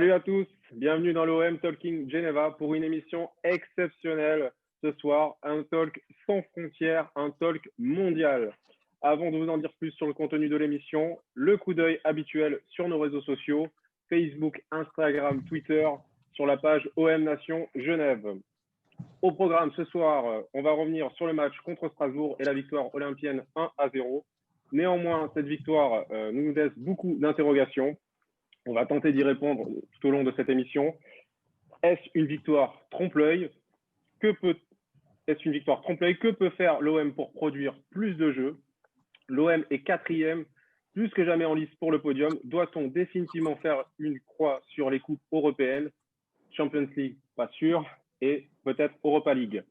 Salut à tous, bienvenue dans l'OM Talking Geneva pour une émission exceptionnelle ce soir, un talk sans frontières, un talk mondial. Avant de vous en dire plus sur le contenu de l'émission, le coup d'œil habituel sur nos réseaux sociaux, Facebook, Instagram, Twitter, sur la page OM Nation Genève. Au programme ce soir, on va revenir sur le match contre Strasbourg et la victoire olympienne 1-0. Néanmoins, cette victoire nous laisse beaucoup d'interrogations. On va tenter d'y répondre tout au long de cette émission. Est-ce une victoire trompe-l'œil? Est-ce une victoire trompe-l'œil? Que peut faire l'OM pour produire plus de jeux? L'OM est quatrième, plus que jamais en lice pour le podium. Doit-on définitivement faire une croix sur les coupes européennes? Champions League, pas sûr. Et peut-être Europa League.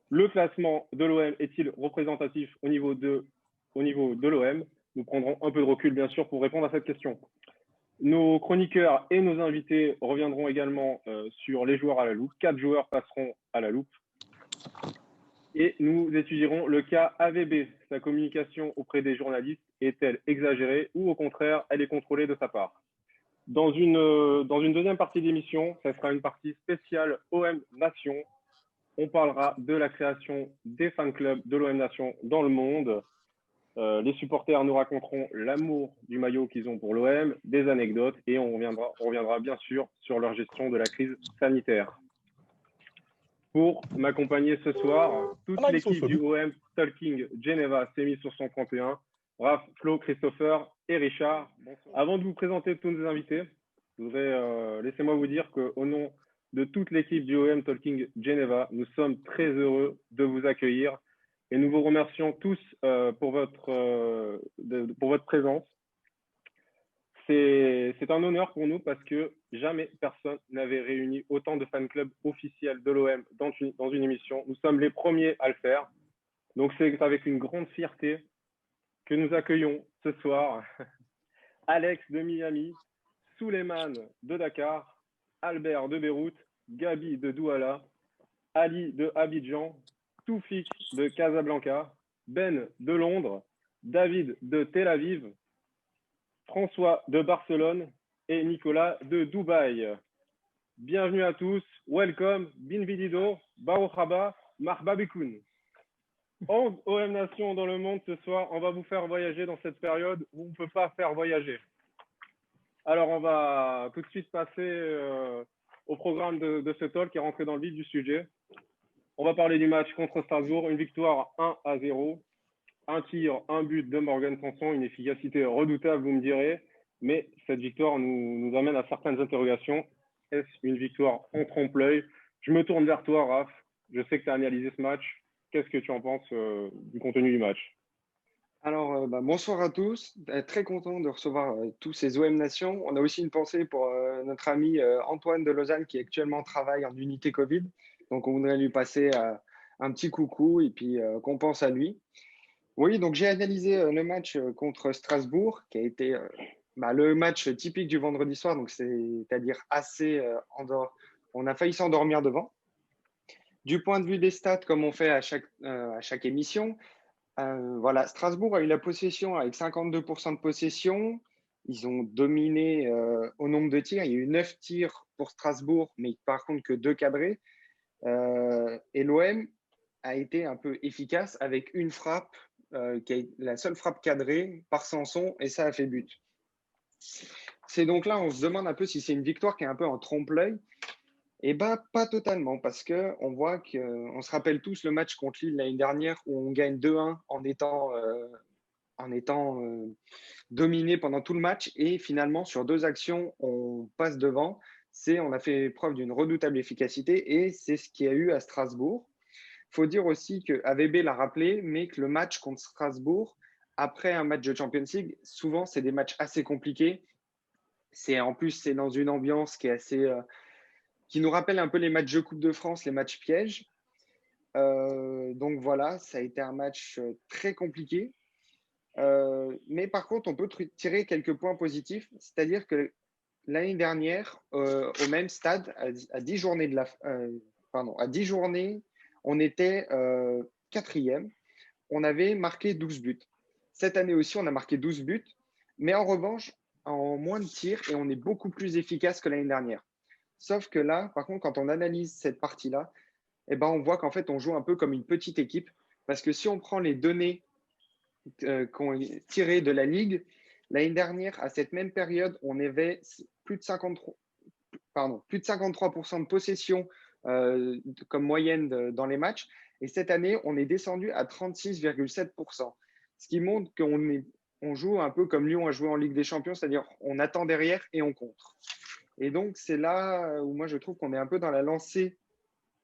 Le classement de l'OM est-il représentatif au niveau de l'OM? Nous prendrons un peu de recul, bien sûr, pour répondre à cette question. Nos chroniqueurs et nos invités reviendront également sur les joueurs à la loupe. 4 joueurs passeront à la loupe. Et nous étudierons le cas AVB. Sa communication auprès des journalistes est-elle exagérée ou au contraire, elle est contrôlée de sa part? Dans une deuxième partie d'émission, ça sera une partie spéciale OM Nation. On parlera de la création des fan clubs de l'OM Nation dans le monde. Les supporters nous raconteront l'amour du maillot qu'ils ont pour l'OM, des anecdotes et on reviendra bien sûr sur leur gestion de la crise sanitaire. Pour m'accompagner ce soir, toute l'équipe du OM Talking Geneva s'est mise sur son 31. Raph, Flo, Christopher et Richard. Bonsoir. Avant de vous présenter tous nos invités, laissez-moi vous dire qu'au nom de toute l'équipe du OM Talking Geneva, nous sommes très heureux de vous accueillir. Et nous vous remercions tous pour votre présence. C'est un honneur pour nous parce que jamais personne n'avait réuni autant de fan clubs officiels de l'OM dans une émission. Nous sommes les premiers à le faire. Donc c'est avec une grande fierté que nous accueillons ce soir Alex de Miami, Souleymane de Dakar, Albert de Beyrouth, Gabi de Douala, Ali de Abidjan, Toufik de Casablanca, Ben de Londres, David de Tel Aviv, François de Barcelone et Nicolas de Dubaï. Bienvenue à tous, welcome, binvidido, barouchaba, marhaba bikoun. En OM Nation dans le monde ce soir, on va vous faire voyager dans cette période où on ne peut pas faire voyager. Alors on va tout de suite passer au programme de ce talk et rentrer dans le vif du sujet. On va parler du match contre Strasbourg, une victoire 1-0, un tir, un but de Morgan Sanson, une efficacité redoutable, vous me direz, mais cette victoire nous amène à certaines interrogations. Est-ce une victoire en trompe-l'œil? Je me tourne vers toi, Raph. Je sais que tu as analysé ce match. Qu'est-ce que tu en penses du contenu du match? Alors, bonsoir à tous. Très content de recevoir tous ces OM Nations. On a aussi une pensée pour notre ami Antoine de Lausanne qui actuellement travaille en unité Covid. Donc, on voudrait lui passer un petit coucou et puis qu'on pense à lui. Oui, donc j'ai analysé le match contre Strasbourg qui a été le match typique du vendredi soir, donc c'est-à-dire assez on a failli s'endormir devant. Du point de vue des stats, comme on fait à chaque émission, voilà, Strasbourg a eu la possession avec 52% de possession. Ils ont dominé au nombre de tirs. Il y a eu 9 tirs pour Strasbourg, mais par contre que 2 cadrés. Et l'OM a été un peu efficace avec une frappe, qui est la seule frappe cadrée par Sanson, et ça a fait but. C'est donc là, on se demande un peu si c'est une victoire qui est un peu en trompe-l'œil. Eh bien, pas totalement, parce qu'on voit qu'on se rappelle tous le match contre Lille l'année dernière où on gagne 2-1 en étant dominé pendant tout le match et finalement, sur 2 actions, on passe devant. On a fait preuve d'une redoutable efficacité et c'est ce qu'il y a eu à Strasbourg. Il faut dire aussi que AVB l'a rappelé, mais que le match contre Strasbourg, après un match de Champions League, souvent, c'est des matchs assez compliqués. En plus, c'est dans une ambiance qui est assez… qui nous rappelle un peu les matchs de Coupe de France, les matchs pièges. Donc voilà, ça a été un match très compliqué. Mais par contre, on peut tirer quelques points positifs. C'est-à-dire que l'année dernière, au même stade, à 10 journées, à 10 journées, on était 4e. On avait marqué 12 buts. Cette année aussi, on a marqué 12 buts. Mais en revanche, en moins de tirs et on est beaucoup plus efficace que l'année dernière. Sauf que là, par contre, quand on analyse cette partie-là, eh ben, on voit qu'en fait, on joue un peu comme une petite équipe. Parce que si on prend les données qu'on tirées de la Ligue, l'année dernière, à cette même période, on avait plus de 53, plus de 53% de possession comme moyenne dans les matchs. Et cette année, on est descendu à 36,7%. Ce qui montre on joue un peu comme Lyon a joué en Ligue des Champions, c'est-à-dire on attend derrière et on contre. Et donc, c'est là où moi, je trouve qu'on est un peu dans la lancée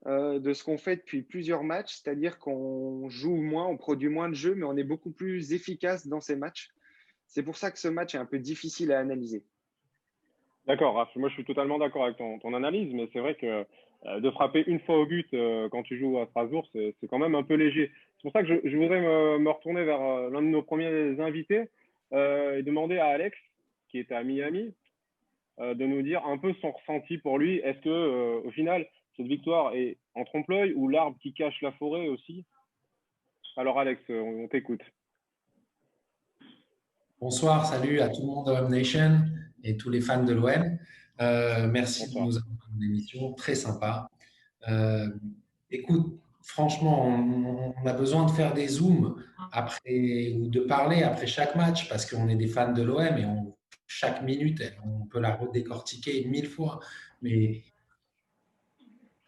de ce qu'on fait depuis plusieurs matchs, c'est-à-dire qu'on joue moins, on produit moins de jeux, mais on est beaucoup plus efficace dans ces matchs. C'est pour ça que ce match est un peu difficile à analyser. D'accord, Raph, moi je suis totalement d'accord avec ton analyse, mais c'est vrai que de frapper une fois au but quand tu joues à Strasbourg, c'est quand même un peu léger. C'est pour ça que je voudrais me retourner vers l'un de nos premiers invités et demander à Alex, qui est à Miami, de nous dire un peu son ressenti pour lui. Est-ce que au final, cette victoire est en trompe-l'œil ou l'arbre qui cache la forêt aussi? Alors Alex, on t'écoute. Bonsoir, salut à tout le monde de Home Nation et tous les fans de l'OM. Merci de Bonsoir. nous avoir fait une émission très sympa. Euh, Écoute, franchement, on a besoin de faire des zooms après ou de parler après chaque match parce qu'on est des fans de l'OM et chaque minute, on peut la redécortiquer 1000 fois. Mais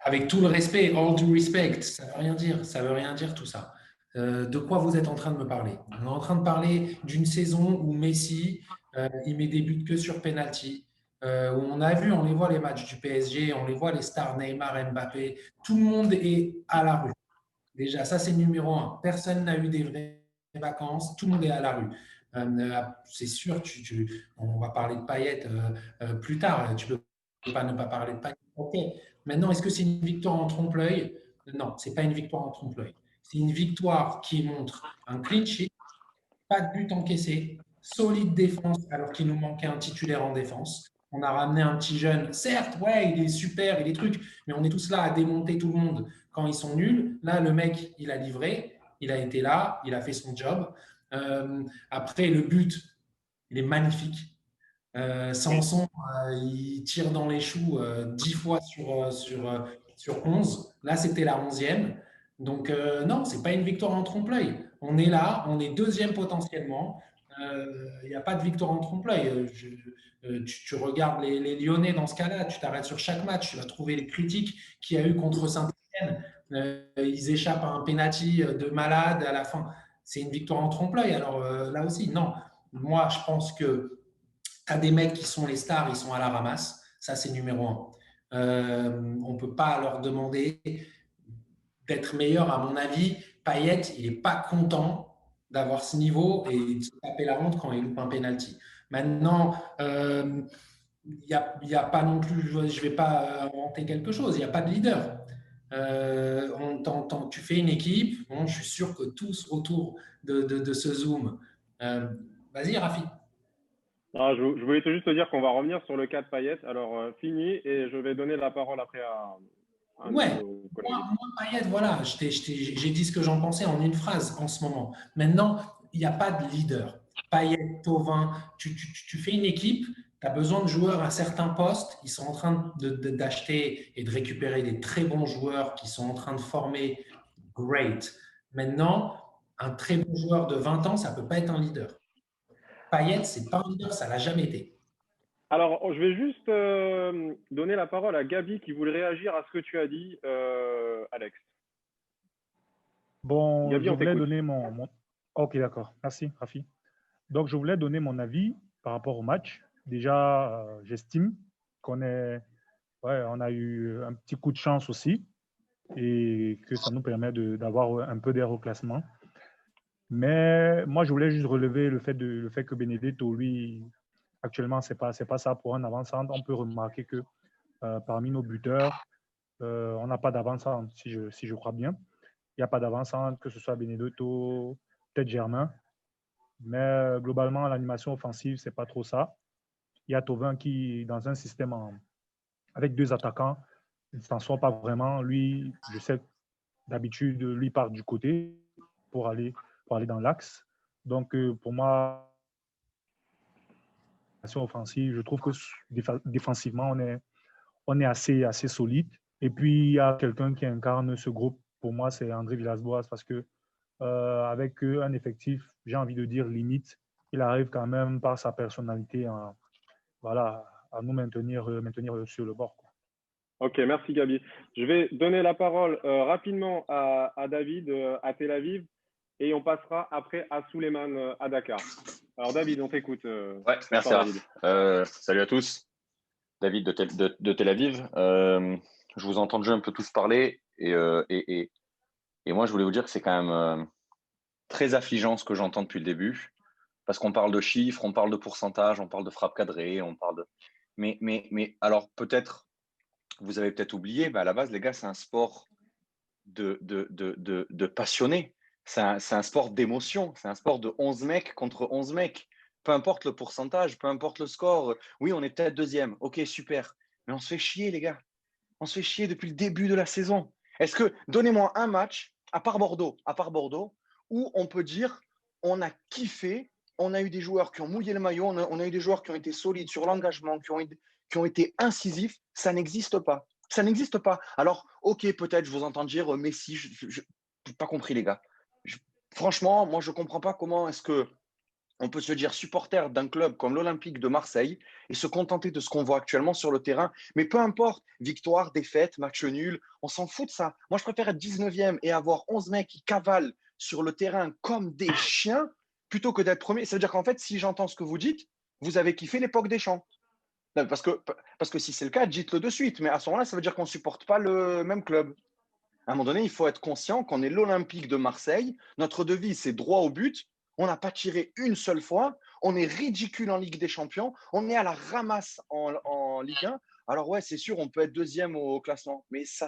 avec tout le respect, all due respect, ça veut rien dire. Ça veut rien dire tout ça. De quoi vous êtes en train de me parler? On est en train de parler d'une saison où Messi, il met des buts que sur penalty. Où on a vu, on les voit les matchs du PSG, on les voit les stars Neymar, Mbappé. Tout le monde est à la rue. Déjà, ça c'est numéro un. Personne n'a eu des vraies vacances. Tout le monde est à la rue. C'est sûr, on va parler de Payet plus tard. Tu peux pas ne pas parler de Payet. Ok. Maintenant, est-ce que c'est une victoire en trompe-l'œil? Non, c'est pas une victoire en trompe-l'œil. C'est une victoire qui montre un clean sheet, pas de but encaissé, solide défense alors qu'il nous manquait un titulaire en défense. On a ramené un petit jeune, certes, ouais, il est super, il est truc, mais on est tous là à démonter tout le monde quand ils sont nuls. Là, le mec, il a livré, il a été là, il a fait son job. Après, le but, il est magnifique. Sanson, il tire dans les choux 10 fois sur 11. Là, c'était la 11e. Donc, non, c'est pas une victoire en trompe-l'œil. On est là, on est deuxième potentiellement. Il n'y a pas de victoire en trompe-l'œil. Tu regardes les Lyonnais dans ce cas-là, tu t'arrêtes sur chaque match, tu vas trouver les critiques qu'il y a eu contre Saint-Etienne. Ils échappent à un penalty de malade à la fin. C'est une victoire en trompe-l'œil. Alors là aussi, non. Moi, je pense que tu as des mecs qui sont les stars, ils sont à la ramasse. Ça, c'est numéro un. On ne peut pas leur demander d'être meilleur. À mon avis, Payet, il n'est pas content d'avoir ce niveau et de se taper la honte quand il loupe un penalty. Maintenant, il n'y a pas non plus, je ne vais pas inventer quelque chose, il n'y a pas de leader. Tu fais une équipe, bon, je suis sûr que tous autour de ce Zoom. Vas-y, Rafi. Ah, je voulais juste te dire qu'on va revenir sur le cas de Payet. Alors, fini, et je vais donner la parole après à un de Ouais, nos collègues. moi Payet, voilà, j'ai dit ce que j'en pensais en une phrase en ce moment. Maintenant, il n'y a pas de leader. Payet, Thauvin, tu fais une équipe, tu as besoin de joueurs à certains postes. Ils sont en train d'acheter et de récupérer des très bons joueurs qui sont en train de former. Great. Maintenant, un très bon joueur de 20 ans, ça ne peut pas être un leader. Payet, ce n'est pas un leader, ça ne l'a jamais été. Alors, je vais juste donner la parole à Gabi qui voulait réagir à ce que tu as dit, Alex. Bon, Gabi, je on voulais t'écoute. donner Ok, d'accord. Merci, Rafi. Donc, je voulais donner mon avis par rapport au match. Déjà, j'estime on a eu un petit coup de chance aussi et que ça nous permet d'avoir un peu d'air au classement. Mais moi, je voulais juste relever le fait que Benedetto, lui, actuellement, c'est pas ça pour un avant-centre. On peut remarquer que parmi nos buteurs, on n'a pas d'avant-centre, si je crois bien. Il n'y a pas d'avant-centre, que ce soit Benedetto, peut-être Germain. Mais globalement, l'animation offensive, c'est pas trop ça. Il y a Thauvin qui, dans un système avec deux attaquants, il ne s'en sort pas vraiment. Lui, je sais d'habitude, lui part du côté pour aller dans l'axe. Donc, pour moi, offensive. Je trouve que défensivement, on est assez solide. Et puis, il y a quelqu'un qui incarne ce groupe. Pour moi, c'est André Villas-Boas parce que avec un effectif, j'ai envie de dire limite, il arrive quand même par sa personnalité à nous maintenir sur le bord, quoi. Ok, merci Gabi. Je vais donner la parole rapidement à David à Tel Aviv et on passera après à Souleymane à Dakar. Alors David, on t'écoute. Ouais, merci David. Salut à tous. David de Tel Aviv. Je vous ai entendu un peu tous parler et moi je voulais vous dire que c'est quand même très affligeant ce que j'entends depuis le début parce qu'on parle de chiffres, on parle de pourcentage, on parle de frappe cadrée, on parle de… Mais alors peut-être, vous avez peut-être oublié, à la base les gars c'est un sport de passionnés. C'est un sport d'émotion, c'est un sport de 11 mecs contre 11 mecs. Peu importe le pourcentage, peu importe le score. Oui, on est peut-être deuxième. Ok, super. Mais on se fait chier, les gars. On se fait chier depuis le début de la saison. Est-ce que, donnez-moi un match, à part Bordeaux, où on peut dire on a kiffé, on a eu des joueurs qui ont mouillé le maillot, on a eu des joueurs qui ont été solides sur l'engagement, qui ont été incisifs. Ça n'existe pas. Ça n'existe pas. Alors, ok, peut-être, je vous entends dire Messi, je n'ai pas compris, les gars. Franchement, moi, je ne comprends pas comment est-ce que on peut se dire supporter d'un club comme l'Olympique de Marseille et se contenter de ce qu'on voit actuellement sur le terrain. Mais peu importe, victoire, défaite, match nul, on s'en fout de ça. Moi, je préfère être 19e et avoir 11 mecs qui cavalent sur le terrain comme des chiens plutôt que d'être premier. Ça veut dire qu'en fait, si j'entends ce que vous dites, vous avez kiffé l'époque des champs. Parce que si c'est le cas, dites-le de suite. Mais à ce moment-là, ça veut dire qu'on ne supporte pas le même club. À un moment donné, il faut être conscient qu'on est l'Olympique de Marseille. Notre devise, c'est droit au but. On n'a pas tiré une seule fois. On est ridicule en Ligue des Champions. On est à la ramasse en Ligue 1. Alors ouais, c'est sûr, on peut être deuxième au classement. Mais ça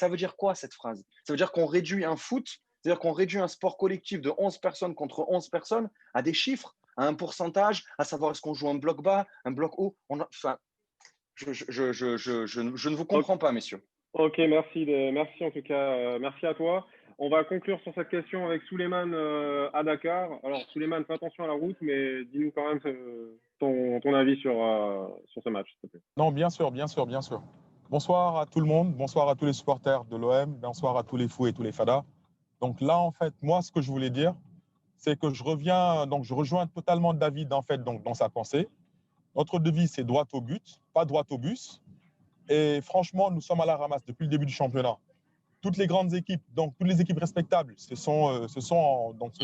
veut dire quoi cette phrase? Ça veut dire qu'on réduit un foot, c'est-à-dire qu'on réduit un sport collectif de 11 personnes contre 11 personnes à des chiffres, à un pourcentage, à savoir est-ce qu'on joue un bloc bas, un bloc haut. Je ne vous comprends pas, messieurs. Ok, merci en tout cas, merci à toi. On va conclure sur cette question avec Souleymane à Dakar. Alors Souleymane, fais attention à la route, mais dis-nous quand même ton avis sur ce match, s'il te plaît. Non, bien sûr. Bonsoir à tout le monde, bonsoir à tous les supporters de l'OM, bonsoir à tous les fous et tous les fadas. Donc là, en fait, moi, ce que je voulais dire, c'est que je rejoins totalement David, en fait, donc, dans sa pensée. Notre devise, c'est droit au but, pas droit au bus. Et franchement, nous sommes à la ramasse depuis le début du championnat. Toutes les grandes équipes, donc toutes les équipes respectables, se sont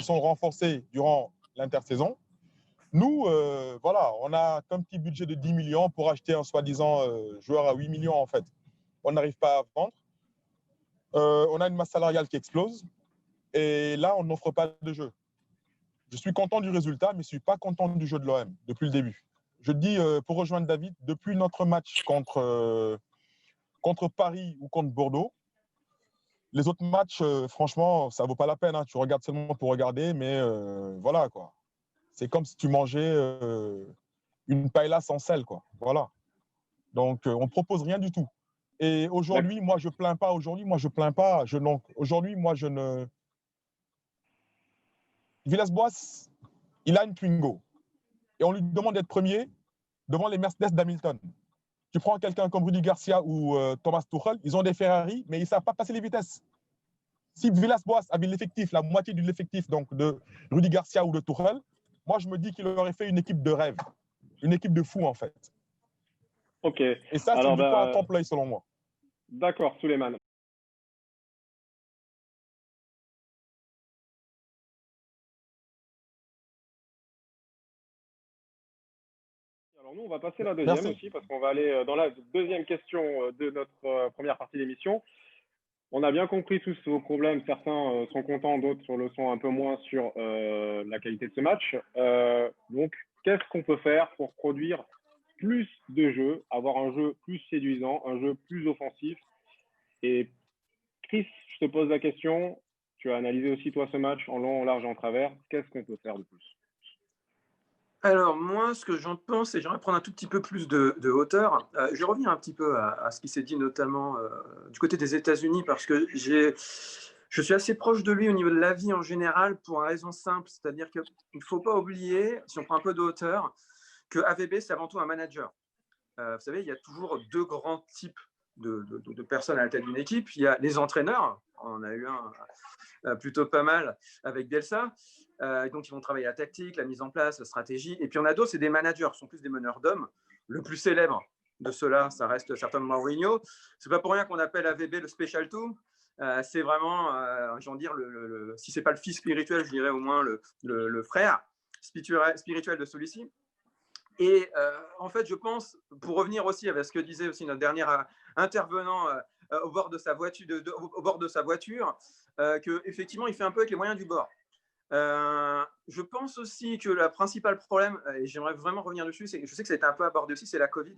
renforcées durant l'intersaison. Nous, voilà, on a comme petit budget de 10 millions pour acheter un soi-disant joueur à 8 millions, en fait. On n'arrive pas à vendre. On a une masse salariale qui explose. Et là, on n'offre pas de jeu. Je suis content du résultat, mais je ne suis pas content du jeu de l'OM depuis le début. Je dis, pour rejoindre David, depuis notre match contre Paris ou contre Bordeaux, les autres matchs, franchement, ça ne vaut pas la peine. Hein. Tu regardes seulement pour regarder, mais voilà, quoi. C'est comme si tu mangeais une paella sans sel, quoi. Voilà. Donc, on ne propose rien du tout. Et aujourd'hui, moi, je ne plains pas. Aujourd'hui, moi, je ne… Villas-Boas, il a une Twingo. Et on lui demande d'être premier devant les Mercedes d'Hamilton. Tu prends quelqu'un comme Rudy Garcia ou Thomas Tuchel, ils ont des Ferrari, mais ils ne savent pas passer les vitesses. Si Villas-Boas avait l'effectif, la moitié de l'effectif donc, de Rudy Garcia ou de Tuchel, moi, je me dis qu'il aurait fait une équipe de rêve, une équipe de fous, en fait. Ok. Et ça, c'est une victoire à trompe-l'œil, selon moi. D'accord, Souleymane. Alors nous, on va passer à la deuxième aussi, parce qu'on va aller dans la deuxième question de notre première partie d'émission. On a bien compris tous vos problèmes. Certains sont contents, d'autres le sont un peu moins sur la qualité de ce match. Donc, qu'est-ce qu'on peut faire pour produire plus de jeux, avoir un jeu plus séduisant, un jeu plus offensif? Et Chris, je te pose la question. Tu as analysé aussi toi ce match en long, en large et en travers. Qu'est-ce qu'on peut faire de plus? Alors moi, ce que j'en pense, et j'aimerais prendre un tout petit peu plus de hauteur. Je vais revenir un petit peu à ce qui s'est dit notamment du côté des États-Unis, parce que je suis assez proche de lui au niveau de la vie en général pour une raison simple, c'est-à-dire qu'il ne faut pas oublier, si on prend un peu de hauteur, que AVB, c'est avant tout un manager. Vous savez, il y a toujours deux grands types de personnes à la tête d'une équipe. Il y a les entraîneurs, on en a eu un plutôt pas mal avec Bielsa, donc ils vont travailler la tactique, la mise en place, la stratégie. Et puis on a d'autres, c'est des managers, ce sont plus des meneurs d'hommes. Le plus célèbre de ceux-là, ça reste certainement Mourinho. C'est pas pour rien qu'on appelle AVB le Special Two. C'est vraiment, j'ai envie de dire, si c'est pas le fils spirituel, je dirais au moins le frère spirituel de celui-ci. Et en fait, je pense, pour revenir aussi avec ce que disait aussi notre dernier intervenant au bord de sa voiture, qu'effectivement, il fait un peu avec les moyens du bord. Je pense aussi que le principal problème, et j'aimerais vraiment revenir dessus, c'est que je sais que ça a été un peu abordé aussi, c'est la Covid.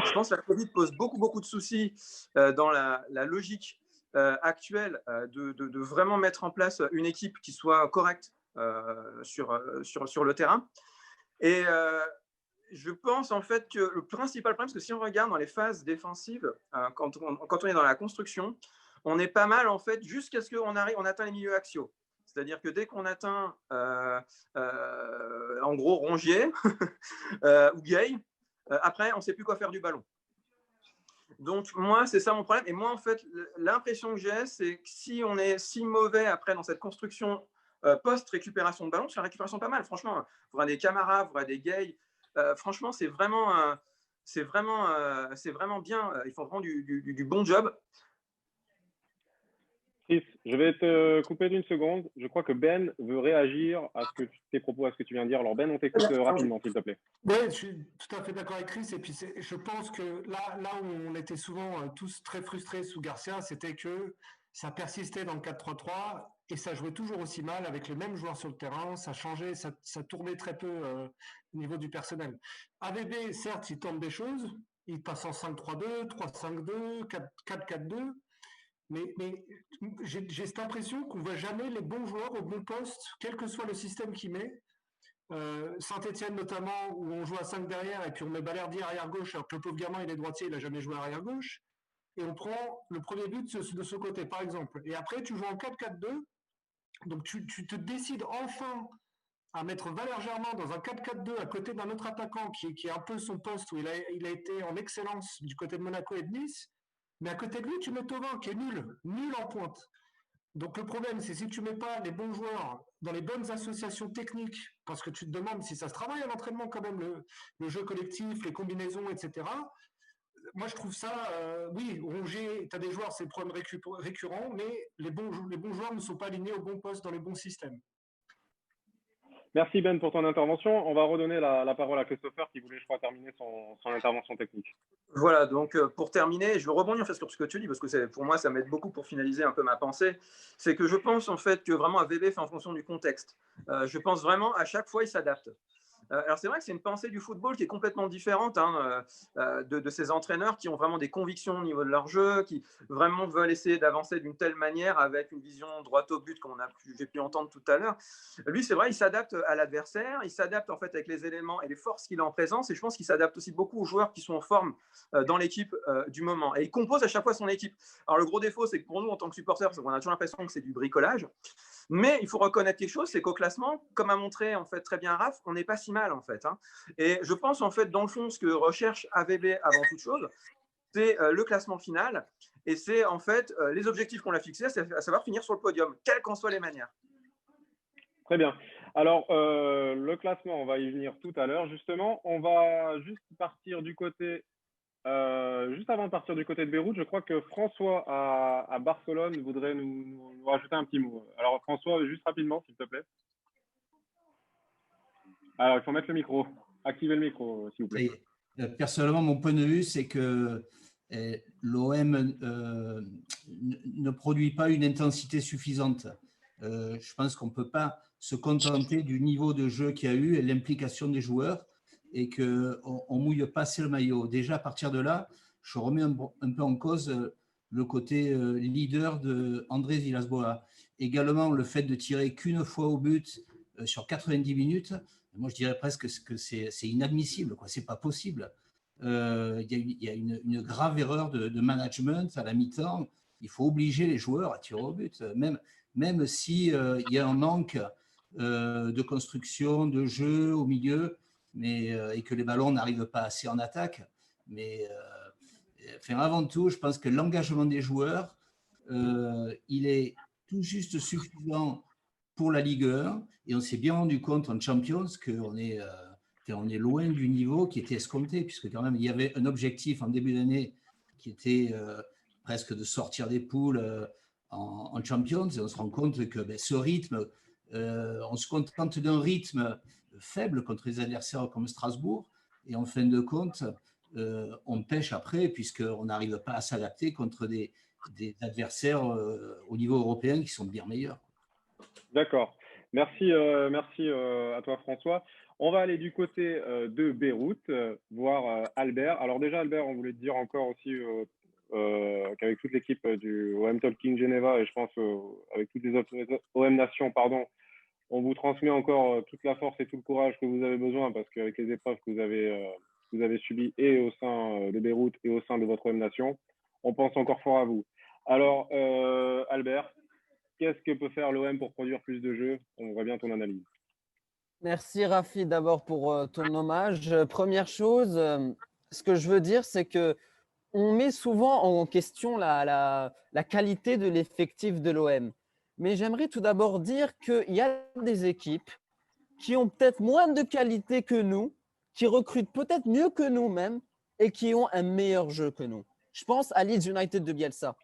Je pense que la Covid pose beaucoup de soucis dans la logique actuelle de vraiment mettre en place une équipe qui soit correcte sur le terrain. Et je pense en fait que le principal problème, c'est que si on regarde dans les phases défensives, quand on est dans la construction, on est pas mal en fait jusqu'à ce qu'on atteint les milieux axiaux. C'est-à-dire que dès qu'on atteint en gros Rongier ou Gay, après on ne sait plus quoi faire du ballon. Donc moi, c'est ça mon problème. Et moi, en fait, l'impression que j'ai, c'est que si on est si mauvais après dans cette construction post-récupération de ballon, c'est une récupération pas mal, franchement. Vous voyez des Camara, vous voyez des Gay. Franchement, c'est vraiment bien. Ils font vraiment du bon job. Chris, je vais te couper d'une seconde. Je crois que Ben veut réagir à tes propos, à ce que tu viens de dire. Alors Ben, on t'écoute rapidement, s'il te plaît. Oui, je suis tout à fait d'accord avec Chris. Et puis je pense que là où on était souvent tous très frustrés sous Garcia, c'était que ça persistait dans le 4-3-3 et ça jouait toujours aussi mal avec les mêmes joueurs sur le terrain. Ça changeait, ça tournait très peu au niveau du personnel. AVB, certes, il tente des choses. Il passe en 5-3-2, 3-5-2, 4-4-2. Mais j'ai cette impression qu'on ne voit jamais les bons joueurs au bon poste, quel que soit le système qu'il met. Saint-Etienne notamment, où on joue à 5 derrière et puis on met Balerdi arrière-gauche, alors que le pauvre gamin, il est droitier, il n'a jamais joué arrière-gauche. Et on prend le premier but de ce côté, par exemple. Et après, tu joues en 4-4-2. Donc, tu te décides enfin à mettre Valère Germain dans un 4-4-2 à côté d'un autre attaquant qui est un peu son poste où il a été en excellence du côté de Monaco et de Nice. Mais à côté de lui, tu mets Thauvin qui est nul en pointe. Donc le problème, c'est si tu mets pas les bons joueurs dans les bonnes associations techniques, parce que tu te demandes si ça se travaille à l'entraînement quand même, le jeu collectif, les combinaisons, etc. Moi, je trouve ça, oui, Rongier, tu as des joueurs, c'est le problème récurrent, mais les bons joueurs ne sont pas alignés au bon poste dans les bons systèmes. Merci Ben pour ton intervention. On va redonner la parole à Christopher qui voulait, je crois, terminer son intervention technique. Voilà, donc pour terminer, je veux rebondir en fait sur ce que tu dis, parce que pour moi, ça m'aide beaucoup pour finaliser un peu ma pensée. C'est que je pense en fait que vraiment AVB fait en fonction du contexte. Je pense vraiment à chaque fois, il s'adapte. Alors c'est vrai que c'est une pensée du football qui est complètement différente de ces entraîneurs qui ont vraiment des convictions au niveau de leur jeu, qui vraiment veulent essayer d'avancer d'une telle manière avec une vision droite au but, comme j'ai pu entendre tout à l'heure. Lui, c'est vrai, il s'adapte à l'adversaire, il s'adapte en fait avec les éléments et les forces qu'il a en présence, et je pense qu'il s'adapte aussi beaucoup aux joueurs qui sont en forme dans l'équipe du moment. Et il compose à chaque fois son équipe. Alors le gros défaut, c'est que pour nous, en tant que supporters, on a toujours l'impression que c'est du bricolage. Mais il faut reconnaître quelque chose, c'est qu'au classement, comme a montré en fait très bien Raph, on n'est pas si mal en fait. Et je pense en fait dans le fond, ce que recherche AVB avant toute chose, c'est le classement final, et c'est en fait les objectifs qu'on a fixés, c'est à savoir finir sur le podium, quelles qu'en soient les manières. Très bien. Alors le classement, on va y venir tout à l'heure. Justement, on va juste partir du côté. Juste avant de partir du côté de Beyrouth, je crois que François à Barcelone voudrait nous rajouter un petit mot. Alors François, juste rapidement, s'il te plaît. Alors, il faut mettre le micro. Activez le micro, s'il vous plaît. Personnellement, mon point de vue, c'est que l'OM ne produit pas une intensité suffisante. Je pense qu'on ne peut pas se contenter du niveau de jeu qu'il y a eu et l'implication des joueurs, et qu'on ne mouille pas assez le maillot. Déjà, à partir de là, je remets un peu en cause le côté leader d'André Villas-Boas. Également, le fait de tirer qu'une fois au but sur 90 minutes, moi, je dirais presque que c'est inadmissible, quoi. C'est pas possible. Il y a une grave erreur de management à la mi-temps. Il faut obliger les joueurs à tirer au but, même si il y a un manque de construction, de jeu au milieu. et que les ballons n'arrivent pas assez en attaque. Mais avant tout, je pense que l'engagement des joueurs, il est tout juste suffisant pour la Ligue 1. Et on s'est bien rendu compte en Champions qu'on est, on est loin du niveau qui était escompté, puisque quand même, il y avait un objectif en début d'année qui était presque de sortir des poules en Champions. Et on se rend compte que ce rythme, on se contente d'un rythme faible contre les adversaires comme Strasbourg. Et en fin de compte, on pêche après, puisqu'on n'arrive pas à s'adapter contre des adversaires au niveau européen qui sont bien meilleurs. D'accord. Merci, merci à toi, François. On va aller du côté de Beyrouth, voir Albert. Alors déjà, Albert, on voulait te dire encore aussi qu'avec toute l'équipe du OM Talking Geneva et je pense avec toutes les autres OM Nations, pardon, on vous transmet encore toute la force et tout le courage que vous avez besoin parce qu'avec les épreuves que vous avez subies et au sein de Beyrouth et au sein de votre OM Nation, on pense encore fort à vous. Alors, Albert, qu'est-ce que peut faire l'OM pour produire plus de jeux? On voit bien ton analyse. Merci Rafi d'abord pour ton hommage. Première chose, ce que je veux dire, c'est que on met souvent en question la qualité de l'effectif de l'OM. Mais j'aimerais tout d'abord dire qu'il y a des équipes qui ont peut-être moins de qualité que nous, qui recrutent peut-être mieux que nous-mêmes et qui ont un meilleur jeu que nous. Je pense à Leeds United de Bielsa.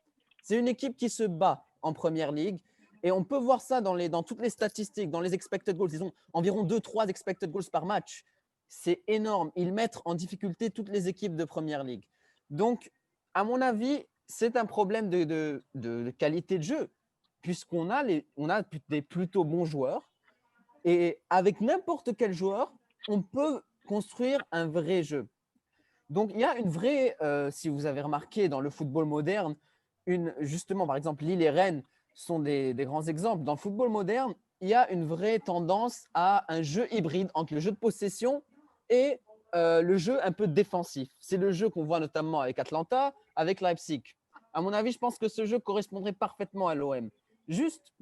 C'est une équipe qui se bat en Première Ligue et on peut voir ça dans toutes les statistiques, dans les expected goals. Ils ont environ 2-3 expected goals par match. C'est énorme. Ils mettent en difficulté toutes les équipes de Première Ligue. Donc, à mon avis, c'est un problème de qualité de jeu, puisqu'on a des plutôt bons joueurs. Et avec n'importe quel joueur, on peut construire un vrai jeu. Donc, il y a une vraie, si vous avez remarqué dans le football moderne, justement, par exemple, Lille et Rennes sont des grands exemples. Dans le football moderne, il y a une vraie tendance à un jeu hybride entre le jeu de possession et le jeu un peu défensif. C'est le jeu qu'on voit notamment avec Atlanta, avec Leipzig. À mon avis, je pense que ce jeu correspondrait parfaitement à l'OM. Juste,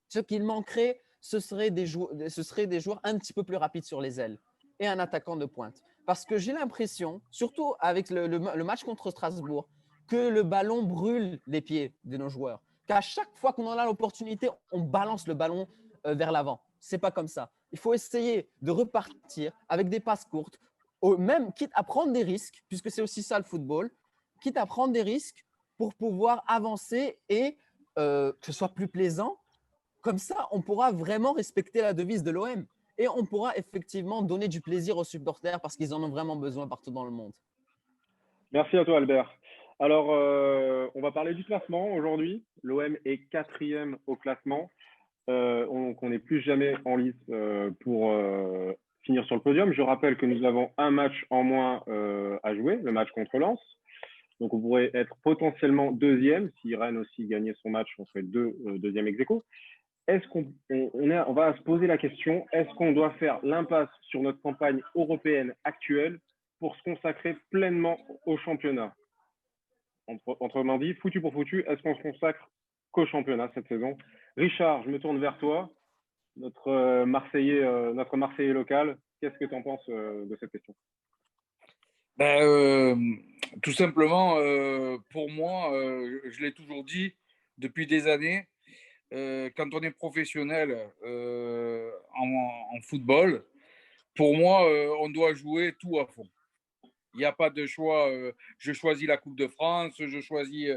ce qu'il manquerait, ce serait des joueurs un petit peu plus rapides sur les ailes et un attaquant de pointe. Parce que j'ai l'impression, surtout avec le match contre Strasbourg, que le ballon brûle les pieds de nos joueurs. Qu'à chaque fois qu'on en a l'opportunité, on balance le ballon vers l'avant. Ce n'est pas comme ça. Il faut essayer de repartir avec des passes courtes, même quitte à prendre des risques, puisque c'est aussi ça le football, quitte à prendre des risques pour pouvoir avancer et que ce soit plus plaisant. Comme ça, on pourra vraiment respecter la devise de l'OM et on pourra effectivement donner du plaisir aux supporters parce qu'ils en ont vraiment besoin partout dans le monde. Merci à toi, Albert. Alors, on va parler du classement aujourd'hui. L'OM est 4e au classement. On n'est plus jamais en lice pour finir sur le podium. Je rappelle que nous avons un match en moins à jouer, le match contre Lens. Donc, on pourrait être potentiellement 2e. Si Rennes aussi gagnait son match, on serait deuxième ex-aequo. Est-ce on va se poser la question, est-ce qu'on doit faire l'impasse sur notre campagne européenne actuelle pour se consacrer pleinement au championnat? Autrement dit, foutu pour foutu, est-ce qu'on se consacre qu'au championnat cette saison? Richard, je me tourne vers toi, notre Marseillais local. Qu'est-ce que tu en penses de cette question? Tout simplement, pour moi, je l'ai toujours dit depuis des années, quand on est professionnel en football, pour moi, on doit jouer tout à fond. Il n'y a pas de choix. Je choisis la Coupe de France, je choisis.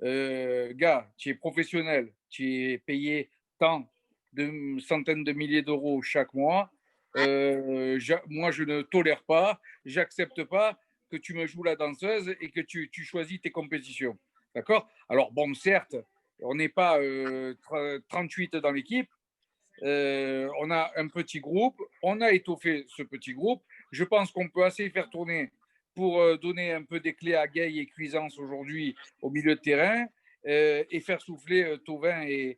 Gars, tu es professionnel, tu es payé tant de centaines de milliers d'euros chaque mois. Moi, je ne tolère pas, j'accepte pas que tu me joues la danseuse et que tu choisis tes compétitions. D'accord? Alors, bon, certes, on n'est pas 38 dans l'équipe. On a un petit groupe. On a étoffé ce petit groupe. Je pense qu'on peut assez faire tourner pour donner un peu des clés à Gueye et Cuisance aujourd'hui au milieu de terrain et faire souffler Thauvin et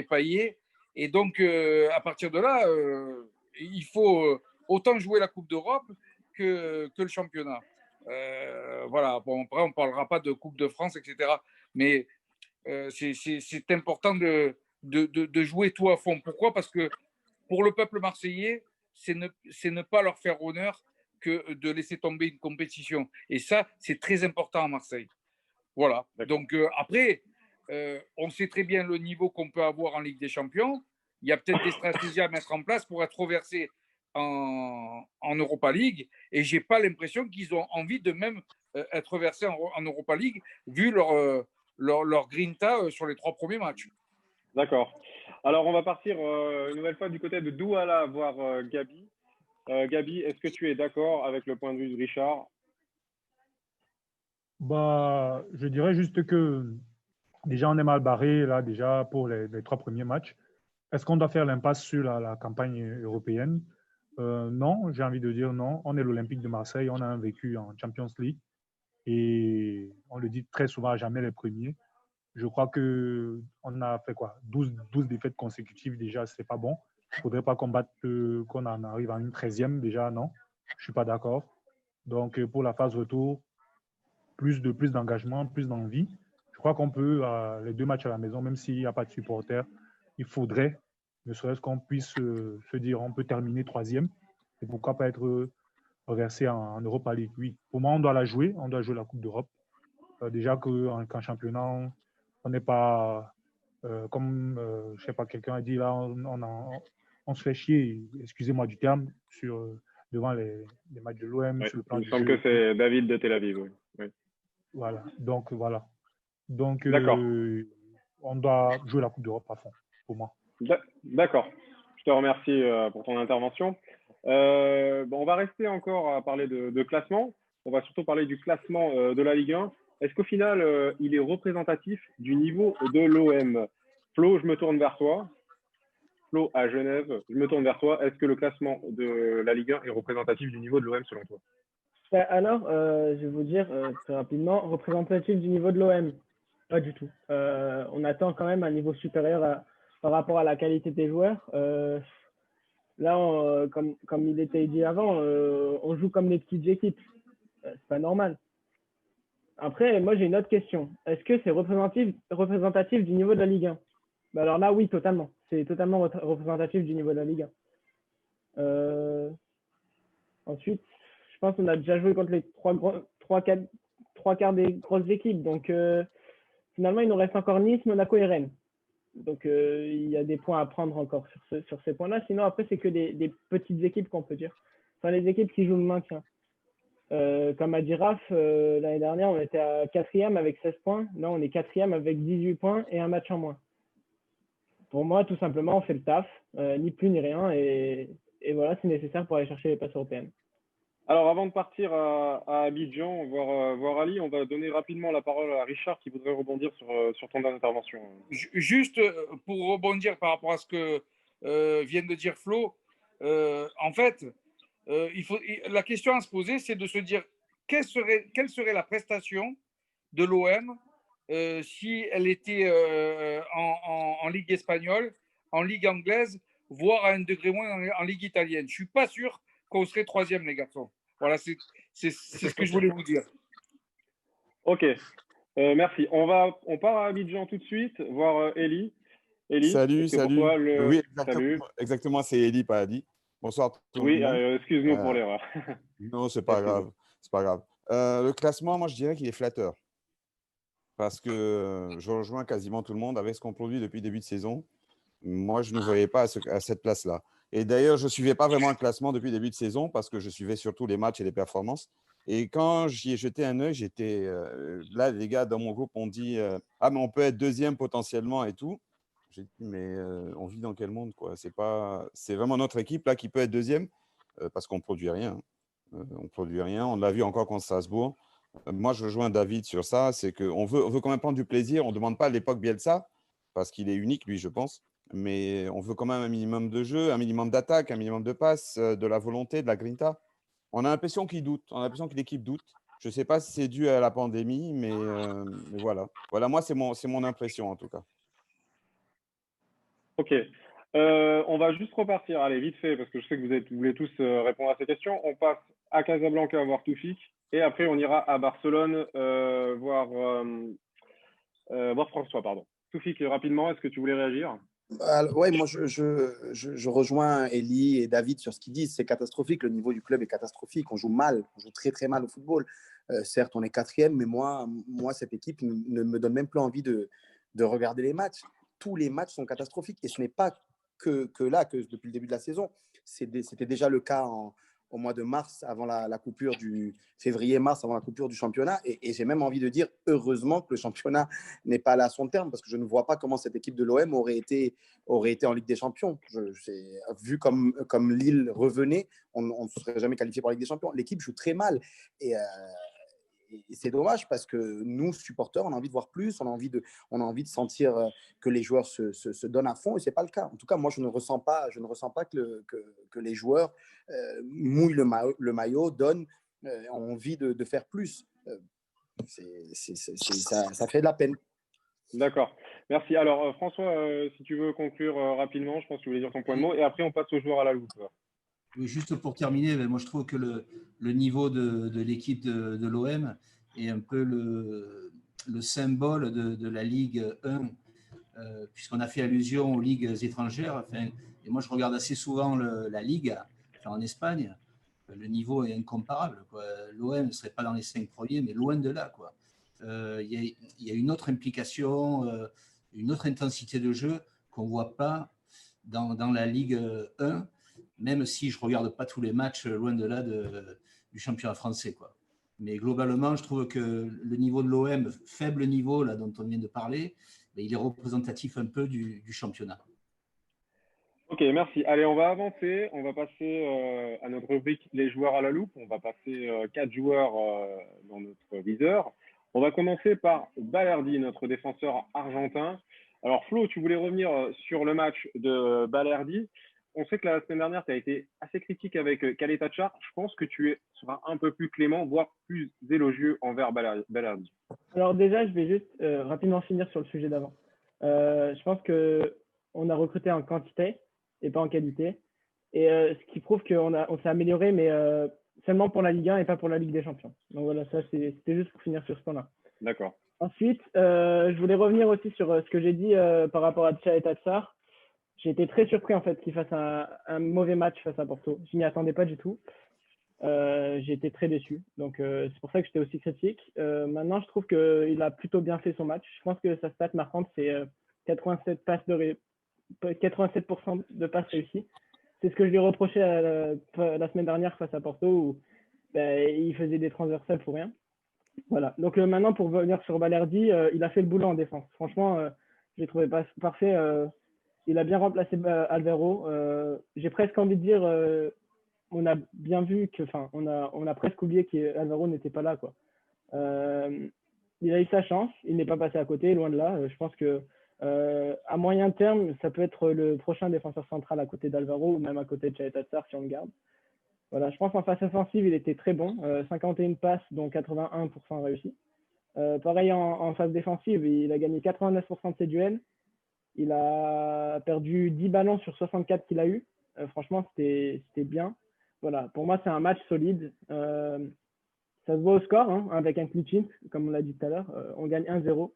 Payet. Et donc, à partir de là, il faut autant jouer la Coupe d'Europe que le championnat. Voilà. Bon, après, on ne parlera pas de Coupe de France, etc. Mais c'est important de jouer tout à fond. Pourquoi? Parce que pour le peuple marseillais, c'est ne pas leur faire honneur que de laisser tomber une compétition. Et ça, c'est très important à Marseille. Voilà. Donc après, on sait très bien le niveau qu'on peut avoir en Ligue des Champions. Il y a peut-être des stratégies à mettre en place pour être reversés en Europa League. Et je n'ai pas l'impression qu'ils ont envie de même être reversés en Europa League, vu leur grinta sur les 3 premiers matchs. D'accord. Alors, on va partir une nouvelle fois du côté de Douala voir Gabi. Gabi, est-ce que tu es d'accord avec le point de vue de Richard? Bah, je dirais juste que déjà, on est mal barré là, déjà pour les 3 premiers matchs. Est-ce qu'on doit faire l'impasse sur la campagne européenne? Non, j'ai envie de dire non. On est l'Olympique de Marseille, on a un vécu en Champions League et on le dit très souvent, jamais les premiers. Je crois qu'on a fait quoi? 12 défaites consécutives déjà, c'est pas bon. Il ne faudrait pas qu'on en arrive à une 13e déjà, non. Je ne suis pas d'accord. Donc, pour la phase retour, plus d'engagement, plus d'envie. Je crois qu'on peut, les 2 matchs à la maison, même s'il n'y a pas de supporters, il faudrait, ne serait-ce qu'on puisse se dire on peut terminer 3e. Et pourquoi pas être reversé en Europa League? Oui, pour moi, on doit la jouer. On doit jouer la Coupe d'Europe. Déjà qu'en championnat, on n'est pas, comme, je ne sais pas, quelqu'un a dit là, on se fait chier, excusez-moi du terme, devant les matchs de l'OM, Oui, sur le plan il me du semble jeu. que c'est David de Tel Aviv. Oui. Oui. Voilà. Donc, D'accord. on doit jouer la Coupe d'Europe à fond, pour moi. D'accord. Je te remercie pour ton intervention. On va rester encore à parler de classement. On va surtout parler du classement de la Ligue 1. Est-ce qu'au final, il est représentatif du niveau de l'OM? Flo, je me tourne vers toi. Flo, à Genève, je me tourne vers toi. Est-ce que le classement de la Ligue 1 est représentatif du niveau de l'OM selon toi? Alors, je vais vous dire très rapidement, représentatif du niveau de l'OM, pas du tout. On attend quand même un niveau supérieur par rapport à la qualité des joueurs. Là, comme il était dit avant, on joue comme des petites équipes. C'est pas normal. Après, moi, j'ai une autre question. Est-ce que c'est représentatif du niveau de la Ligue 1? Alors là, oui, totalement. C'est totalement représentatif du niveau de la Ligue 1. Ensuite, je pense qu'on a déjà joué contre les trois quarts des grosses équipes. Donc, finalement, il nous reste encore Nice, Monaco et Rennes. Donc, il y a des points à prendre encore sur ces points-là. Sinon, après, c'est que des petites équipes qu'on peut dire. Enfin, les équipes qui jouent le maintien. Comme à Giraffe, l'année dernière, on était à 4e avec 16 points. Là, on est 4e avec 18 points et un match en moins. Pour moi, tout simplement, on fait le taf, ni plus ni rien. Et voilà, c'est nécessaire pour aller chercher les places européennes. Alors, avant de partir à Abidjan, voir Ali, on va donner rapidement la parole à Richard qui voudrait rebondir sur ton intervention. Juste pour rebondir par rapport à ce que vient de dire Flo, en fait, la question à se poser, c'est de se dire quelle serait la prestation de l'OM si elle était en Ligue espagnole, en Ligue anglaise, voire à un degré moins en Ligue italienne. Je ne suis pas sûr qu'on serait 3e, les garçons. Voilà, c'est ce que je voulais vous dire. Ok, merci. On part à Abidjan tout de suite, voir Eli. Eli, salut. Toi, Oui, Salut. exactement, c'est Eli, pas Adi. Bonsoir tout Oui, le monde. excuse-nous pour l'erreur. Non, c'est pas grave. C'est pas grave. Le classement, moi, je dirais qu'il est flatteur. Parce que je rejoins quasiment tout le monde avec ce qu'on produit depuis le début de saison. Moi, je ne nous voyais pas à cette place-là. Et d'ailleurs, je ne suivais pas vraiment le classement depuis le début de saison parce que je suivais surtout les matchs et les performances. Et quand j'y ai jeté un œil, j'étais là, les gars dans mon groupe ont dit ah, mais on peut être 2e potentiellement et tout. J'ai dit, mais on vit dans quel monde, quoi? C'est vraiment notre équipe là qui peut être 2e parce qu'on ne produit rien. On ne produit rien. On l'a vu encore contre Strasbourg. Moi, je rejoins David sur ça. C'est qu'on veut quand même prendre du plaisir. On ne demande pas à l'époque Bielsa parce qu'il est unique, lui, je pense. Mais on veut quand même un minimum de jeu, un minimum d'attaque, un minimum de passe, de la volonté, de la grinta. On a l'impression qu'il doute. On a l'impression que l'équipe doute. Je ne sais pas si c'est dû à la pandémie, mais voilà. Voilà, moi, c'est mon impression en tout cas. Ok. On va juste repartir, allez, vite fait, parce que je sais que vous voulez tous répondre à ces questions. On passe à Casablanca voir Toufik, et après on ira à Barcelone voir François, pardon. Toufik, rapidement, est-ce que tu voulais réagir? Ouais, moi je rejoins Elie et David sur ce qu'ils disent. C'est catastrophique. Le niveau du club est catastrophique. On joue mal, on joue très très mal au football. Certes, on est quatrième, mais moi cette équipe ne me donne même plus envie de regarder les matchs. Tous les matchs sont catastrophiques et ce n'est pas que là, que depuis le début de la saison. C'était déjà le cas au mois de mars, avant la coupure du février-mars, avant la coupure du championnat. Et j'ai même envie de dire heureusement que le championnat n'est pas allé à son terme, parce que je ne vois pas comment cette équipe de l'OM aurait été en Ligue des Champions. Vu comme Lille revenait, on ne serait jamais qualifié pour la Ligue des Champions. L'équipe joue très mal. Et c'est dommage parce que nous, supporters, on a envie de voir plus, on a envie de sentir que les joueurs se donnent à fond, et ce n'est pas le cas. En tout cas, moi, je ne ressens pas que les joueurs mouillent le maillot, donnent, ont envie de faire plus. Ça fait de la peine. D'accord. Merci. Alors, François, si tu veux conclure rapidement, je pense que tu voulais dire ton point de mot, et après, on passe aux joueurs à la loupe. Oui, juste pour terminer, moi je trouve que le niveau de l'équipe de l'OM est un peu le symbole de la Ligue 1, puisqu'on a fait allusion aux ligues étrangères. Enfin, et moi je regarde assez souvent la Ligue en Espagne. Le niveau est incomparable. L'OM ne serait pas dans les 5 premiers, mais loin de là. Il y a une autre implication, une autre intensité de jeu qu'on ne voit pas dans la Ligue 1. Même si je ne regarde pas tous les matchs, loin de là du championnat français. Mais globalement, je trouve que le niveau de l'OM, faible niveau là, dont on vient de parler, il est représentatif un peu du championnat. Ok, merci. Allez, on va avancer. On va passer à notre rubrique les joueurs à la loupe. On va passer 4 joueurs dans notre viseur. On va commencer par Balerdi, notre défenseur argentin. Alors Flo, tu voulais revenir sur le match de Balerdi. On sait que la semaine dernière, tu as été assez critique avec Khaled Tachar. Je pense que tu seras un peu plus clément, voire plus élogieux envers Balerdi. Alors déjà, je vais juste rapidement finir sur le sujet d'avant. Je pense qu'on a recruté en quantité et pas en qualité. Et ce qui prouve on s'est amélioré, mais seulement pour la Ligue 1 et pas pour la Ligue des Champions. Donc voilà, ça c'était juste pour finir sur ce point-là. D'accord. Ensuite, je voulais revenir aussi sur ce que j'ai dit par rapport à Tcha et Tatsar. J'ai été très surpris en fait qu'il fasse un mauvais match face à Porto. Je n'y attendais pas du tout. J'ai été très déçu. Donc c'est pour ça que j'étais aussi critique. Maintenant, je trouve qu'il a plutôt bien fait son match. Je pense que sa stat marquante, c'est 87% de passes réussies. C'est ce que je lui reprochais la semaine dernière face à Porto, où il faisait des transversales pour rien. Voilà. Donc maintenant, pour venir sur Balerdi, il a fait le boulot en défense. Franchement, je l'ai trouvé parfait. Il a bien remplacé Alvaro. J'ai presque envie de dire, on a bien vu on a presque oublié qu'Alvaro n'était pas là. Il a eu sa chance. Il n'est pas passé à côté, loin de là. Je pense que à moyen terme, ça peut être le prochain défenseur central à côté d'Alvaro ou même à côté de Chalet Tatsar si on le garde. Voilà, je pense qu'en phase offensive, il était très bon. 51 passes, dont 81% réussis. Pareil en phase défensive, il a gagné 89% de ses duels. Il a perdu 10 ballons sur 64 qu'il a eu. Franchement, c'était bien. Voilà, pour moi, c'est un match solide. Ça se voit au score, avec un clean sheet, comme on l'a dit tout à l'heure. On gagne 1-0.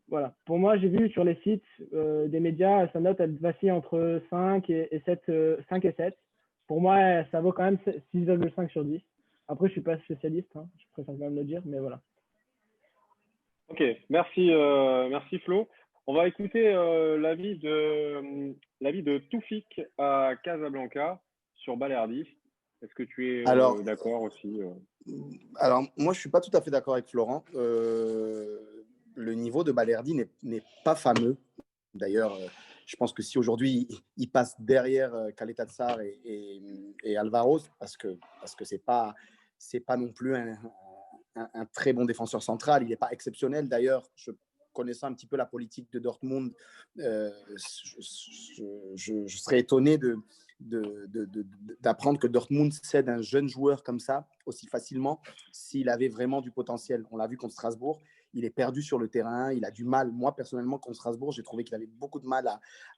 Voilà. Pour moi, j'ai vu sur les sites des médias, sa note, elle vacille entre 5 et 7. 5 et 7. Pour moi, ça vaut quand même 6,5 sur 10. Après, je ne suis pas spécialiste, je préfère quand même le dire, mais voilà. Ok, merci Flo. On va écouter l'avis de Toufik à Casablanca sur Balerdi. Est-ce que tu es d'accord aussi Alors, moi, je ne suis pas tout à fait d'accord avec Florent. Le niveau de Balerdi n'est pas fameux. D'ailleurs, je pense que si aujourd'hui, il passe derrière Khaled Tatsar et Alvaro, parce que ce n'est pas non plus un très bon défenseur central. Il n'est pas exceptionnel. D'ailleurs, connaissant un petit peu la politique de Dortmund, je serais étonné d'apprendre que Dortmund cède un jeune joueur comme ça aussi facilement s'il avait vraiment du potentiel. On l'a vu contre Strasbourg, il est perdu sur le terrain, il a du mal. Moi, personnellement, contre Strasbourg, j'ai trouvé qu'il avait beaucoup de mal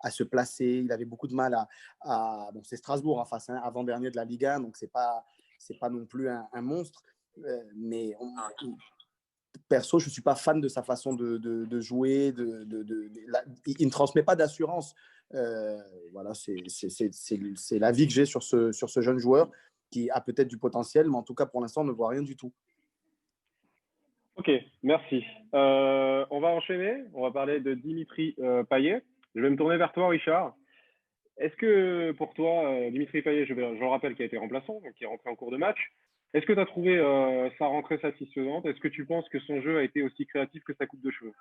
à se placer, il avait beaucoup de mal bon, c'est Strasbourg en face, avant-dernier de la Ligue 1, donc c'est pas non plus un monstre, mais perso, je ne suis pas fan de sa façon de jouer. Il ne transmet pas d'assurance. Voilà, c'est l'avis que j'ai sur ce jeune joueur qui a peut-être du potentiel, mais en tout cas, pour l'instant, on ne voit rien du tout. Ok, merci. On va enchaîner. On va parler de Dimitri Payet. Je vais me tourner vers toi, Richard. Est-ce que pour toi, Dimitri Payet, je le rappelle, qui a été remplaçant, donc qui est rentré en cours de match, est-ce que tu as trouvé sa rentrée satisfaisante? Est-ce que tu penses que son jeu a été aussi créatif que sa coupe de cheveux?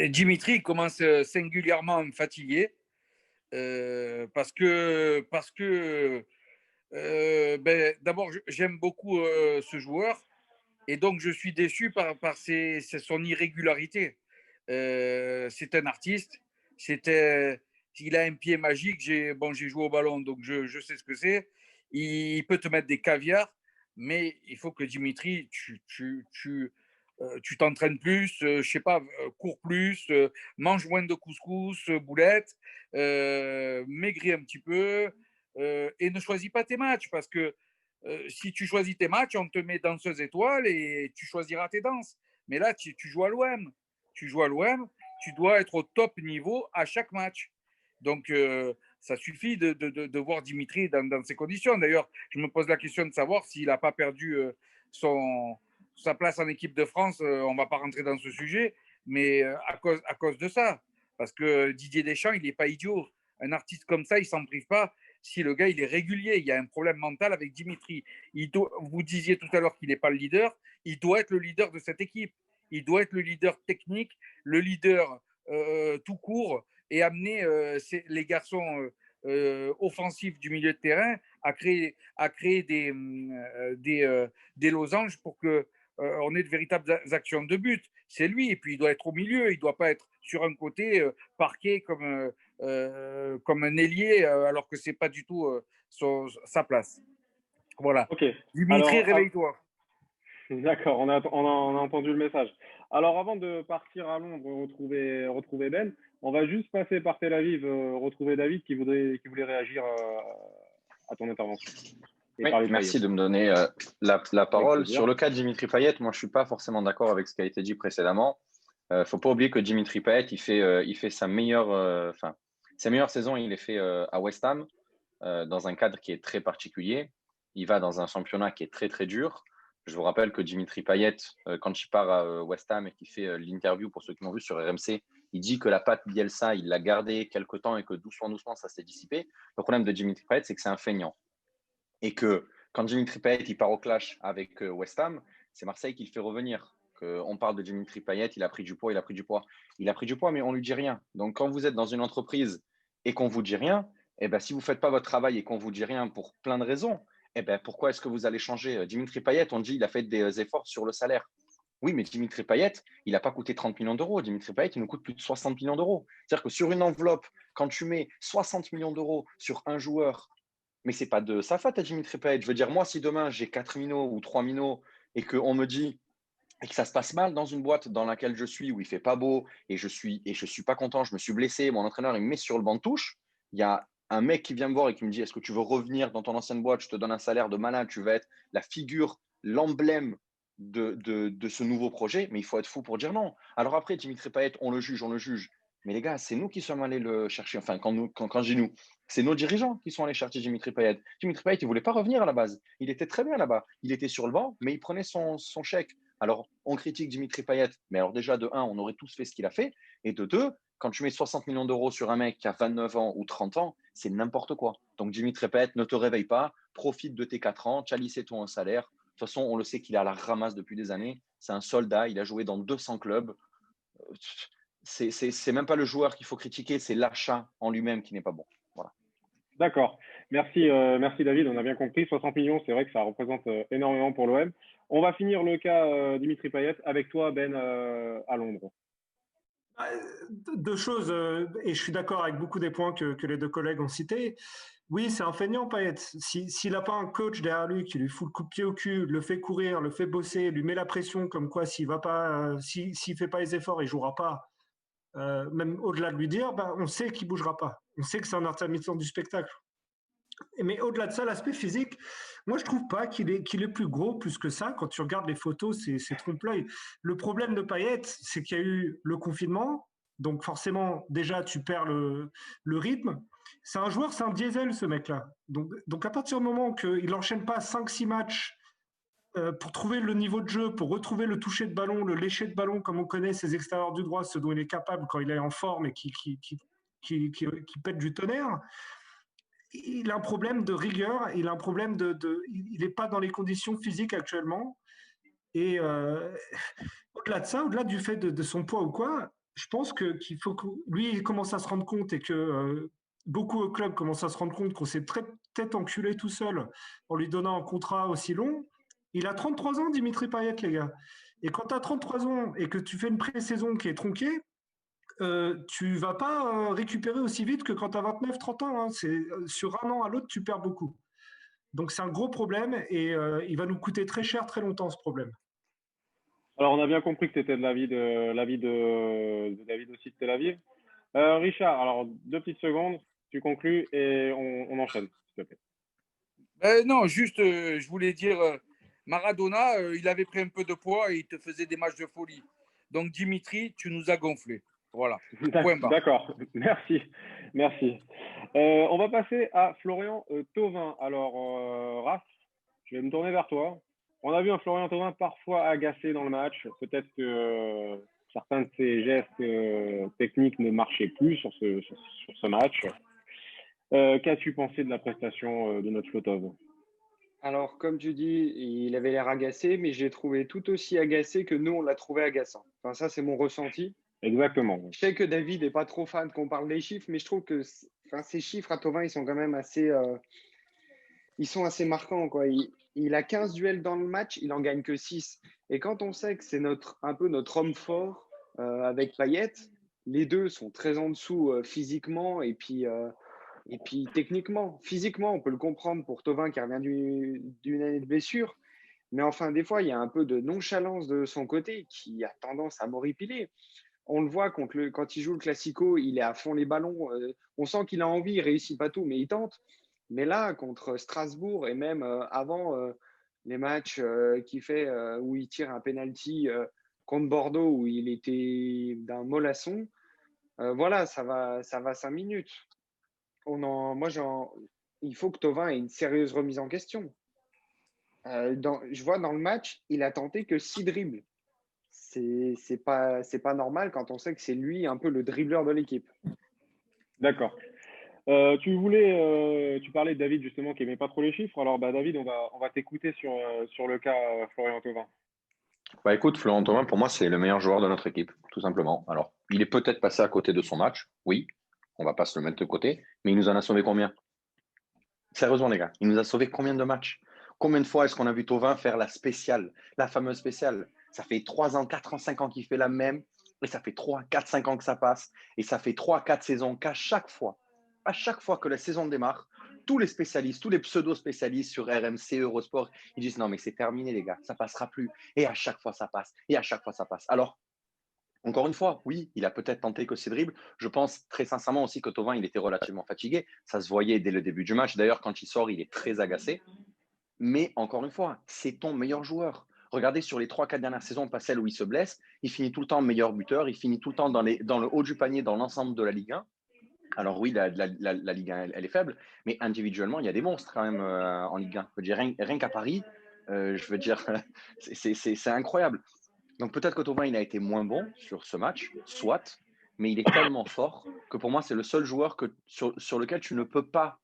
Dimitri commence singulièrement à me fatiguer parce que d'abord, j'aime beaucoup ce joueur et donc je suis déçu par son irrégularité. C'est un artiste, il a un pied magique. J'ai joué au ballon, donc je sais ce que c'est. Il peut te mettre des caviars, mais il faut que Dimitri, tu t'entraînes plus, je sais pas, cours plus, mange moins de couscous, boulettes, maigris un petit peu et ne choisis pas tes matchs parce que si tu choisis tes matchs, on te met danseuse étoile et tu choisiras tes danses. Mais là, tu joues à l'OM. Tu joues à l'OM, tu dois être au top niveau à chaque match. Donc, ça suffit de voir Dimitri dans ces conditions. D'ailleurs, je me pose la question de savoir s'il n'a pas perdu sa place en équipe de France. On ne va pas rentrer dans ce sujet, mais à cause de ça. Parce que Didier Deschamps, il n'est pas idiot. Un artiste comme ça, il ne s'en prive pas. Si le gars, il est régulier, il y a un problème mental avec Dimitri. Vous disiez tout à l'heure qu'il n'est pas le leader. Il doit être le leader de cette équipe. Il doit être le leader technique, le leader tout court et amener les garçons offensifs du milieu de terrain à créer des losanges pour qu'on ait de véritables actions de but. C'est lui, et puis il doit être au milieu, il ne doit pas être sur un côté parqué comme un ailier alors que ce n'est pas du tout sa place. Voilà. Okay. Dimitri, réveille-toi. D'accord, on a entendu le message. Alors, avant de partir à Londres retrouver Ben, on va juste passer par Tel Aviv, retrouver David qui voulait réagir à ton intervention. Oui, merci de me donner la parole. Sur le cas de Dimitri Payet, moi, je ne suis pas forcément d'accord avec ce qui a été dit précédemment. Il ne faut pas oublier que Dimitri Payet, il fait sa meilleure saison, il les fait à West Ham, dans un cadre qui est très particulier. Il va dans un championnat qui est très, très dur. Je vous rappelle que Dimitri Payet, quand il part à West Ham et qu'il fait l'interview, pour ceux qui l'ont vu sur RMC, il dit que la patte Bielsa, il l'a gardée quelque temps et que doucement, ça s'est dissipé. Le problème de Dimitri Payet, c'est que c'est un feignant. Et que quand Dimitri Payet il part au clash avec West Ham, c'est Marseille qui le fait revenir. On parle de Dimitri Payet, il a pris du poids, mais on ne lui dit rien. Donc, quand vous êtes dans une entreprise et qu'on ne vous dit rien, si vous ne faites pas votre travail et qu'on ne vous dit rien pour plein de raisons, pourquoi est-ce que vous allez changer? Dimitri Payet, on dit il a fait des efforts sur le salaire. Oui, mais Dimitri Payet, il n'a pas coûté 30 millions d'euros. Dimitri Payet, il nous coûte plus de 60 millions d'euros. C'est-à-dire que sur une enveloppe, quand tu mets 60 millions d'euros sur un joueur, mais ce n'est pas de sa faute à Dimitri Payet. Je veux dire, moi, si demain j'ai 4 minots ou 3 minots et qu'on me dit et que ça se passe mal dans une boîte dans laquelle je suis, où il ne fait pas beau et je suis pas content, je me suis blessé, mon entraîneur il me met sur le banc de touche, il y a un mec qui vient me voir et qui me dit est-ce que tu veux revenir dans ton ancienne boîte, je te donne un salaire de malade, tu vas être la figure, l'emblème de ce nouveau projet, mais il faut être fou pour dire non. Alors après, Dimitri Payet, on le juge. Mais les gars, c'est nous qui sommes allés le chercher. Enfin, quand je dis nous, c'est nos dirigeants qui sont allés chercher Dimitri Payet. Dimitri Payet, il ne voulait pas revenir à la base. Il était très bien là-bas. Il était sur le banc, mais il prenait son chèque. Alors, on critique Dimitri Payet, mais alors déjà, de 1, on aurait tous fait ce qu'il a fait. Et de 2, quand tu mets 60 millions d'euros sur un mec qui a 29 ans ou 30 ans, c'est n'importe quoi. Donc, Dimitri Payet, ne te réveille pas, profite de tes 4 ans, tu as lissé ton salaire. De toute façon, on le sait qu'il est à la ramasse depuis des années. C'est un soldat, il a joué dans 200 clubs. C'est même pas le joueur qu'il faut critiquer, c'est l'achat en lui-même qui n'est pas bon. Voilà. D'accord. Merci David, on a bien compris. 60 millions, c'est vrai que ça représente énormément pour l'OM. On va finir le cas Dimitri Payet avec toi, Ben, à Londres. Deux choses, et je suis d'accord avec beaucoup des points que les deux collègues ont cités. Oui, c'est un feignant, Payet. S'il n'a pas un coach derrière lui qui lui fout le coup de pied au cul, le fait courir, le fait bosser, lui met la pression comme quoi s'il ne fait pas les efforts, il ne jouera pas. Même au-delà de lui dire, on sait qu'il ne bougera pas. On sait que c'est un intermittent du spectacle. Mais au-delà de ça, l'aspect physique, moi je trouve pas qu'il est plus gros plus que ça. Quand tu regardes les photos, c'est trompe-l'œil. Le problème de Payet, c'est qu'il y a eu le confinement, donc forcément déjà tu perds le rythme. C'est un joueur, c'est un diesel ce mec-là. Donc à partir du moment qu'il n'enchaîne pas 5-6 matchs pour trouver le niveau de jeu, pour retrouver le toucher de ballon, le lécher de ballon, comme on connaît ses extérieurs du droit, ce dont il est capable quand il est en forme et qui pète du tonnerre, il a un problème de rigueur, il a un problème il n'est pas dans les conditions physiques actuellement. Et au-delà de ça, au-delà du fait de son poids ou quoi, je pense qu'il faut que lui il commence à se rendre compte et que beaucoup au club commencent à se rendre compte qu'on s'est peut-être enculé tout seul en lui donnant un contrat aussi long. Il a 33 ans, Dimitri Payet, les gars. Et quand tu as 33 ans et que tu fais une pré-saison qui est tronquée, tu vas pas récupérer aussi vite que quand tu as 29-30 ans. Hein. Sur un an à l'autre, tu perds beaucoup. Donc c'est un gros problème et il va nous coûter très cher, très longtemps ce problème. Alors, on a bien compris que c'était de l'avis de David aussi de Tel Aviv. Richard, alors 2 petites secondes, tu conclus et on enchaîne, s'il te plaît. Non, juste, je voulais dire, Maradona, il avait pris un peu de poids et il te faisait des matchs de folie. Donc, Dimitri, tu nous as gonflé. Voilà. Point barre. D'accord, merci. On va passer à Florian Thauvin. Alors, Raph, je vais me tourner vers toi. On a vu un Florian Thauvin parfois agacé dans le match. Peut-être que certains de ses gestes techniques ne marchaient plus sur ce match. Qu'as-tu pensé de la prestation de notre Flotov? Alors, comme tu dis, il avait l'air agacé, mais j'ai trouvé tout aussi agacé que nous, on l'a trouvé agaçant. Enfin, ça, c'est mon ressenti. Exactement. Je sais que David n'est pas trop fan qu'on parle des chiffres, mais je trouve que ces chiffres à Thauvin, ils sont quand même ils sont assez marquants, quoi. Il a 15 duels dans le match, il en gagne que 6. Et quand on sait que c'est un peu notre homme fort avec Payet, les deux sont très en dessous physiquement et puis techniquement. Physiquement, on peut le comprendre pour Thauvin qui revient d'une année de blessure. Mais enfin, des fois, il y a un peu de nonchalance de son côté qui a tendance à m'horripiler. On le voit quand il joue le Classico, il est à fond les ballons. On sent qu'il a envie, il réussit pas tout, mais il tente. Mais là, contre Strasbourg et même avant les matchs qu'il fait où il tire un penalty contre Bordeaux où il était d'un mollasson, voilà, ça va 5 minutes. Il faut que Thauvin ait une sérieuse remise en question. Je vois dans le match, il a tenté que 6 dribbles. C'est pas normal quand on sait que c'est lui un peu le dribbleur de l'équipe. D'accord. Tu parlais de David justement qui aimait pas trop les chiffres. Alors David, on va t'écouter sur le cas Florian Thauvin. Bah écoute, Florent Thauvin, pour moi, c'est le meilleur joueur de notre équipe, tout simplement. Alors, il est peut-être passé à côté de son match, oui, on va pas se le mettre de côté, mais il nous en a sauvé combien? Sérieusement, les gars, il nous a sauvé combien de matchs? Combien de fois est-ce qu'on a vu Thauvin faire la spéciale, la fameuse spéciale? Ça fait 3 ans, 4 ans, 5 ans qu'il fait la même, et ça fait 3, 4, 5 ans que ça passe, et ça fait 3, 4 saisons qu'à chaque fois que la saison démarre, tous les spécialistes, tous les pseudo-spécialistes sur RMC, Eurosport, ils disent non, mais c'est terminé, les gars, ça passera plus. Et à chaque fois, ça passe. Et à chaque fois, ça passe. Alors, encore une fois, oui, il a peut-être tenté que ses dribbles. Je pense très sincèrement aussi que Thauvin, il était relativement fatigué. Ça se voyait dès le début du match. D'ailleurs, quand il sort, il est très agacé. Mais encore une fois, c'est ton meilleur joueur. Regardez sur les 3-4 dernières saisons, pas celles où il se blesse, il finit tout le temps meilleur buteur, il finit tout le temps dans le haut du panier dans l'ensemble de la Ligue 1. Alors oui, la Ligue 1, elle est faible, mais individuellement, il y a des monstres quand même en Ligue 1. Je veux dire, rien qu'à Paris, je veux dire, c'est incroyable. Donc peut-être que Thauvin, il a été moins bon sur ce match, soit, mais il est tellement fort que pour moi, c'est le seul joueur sur lequel tu ne peux pas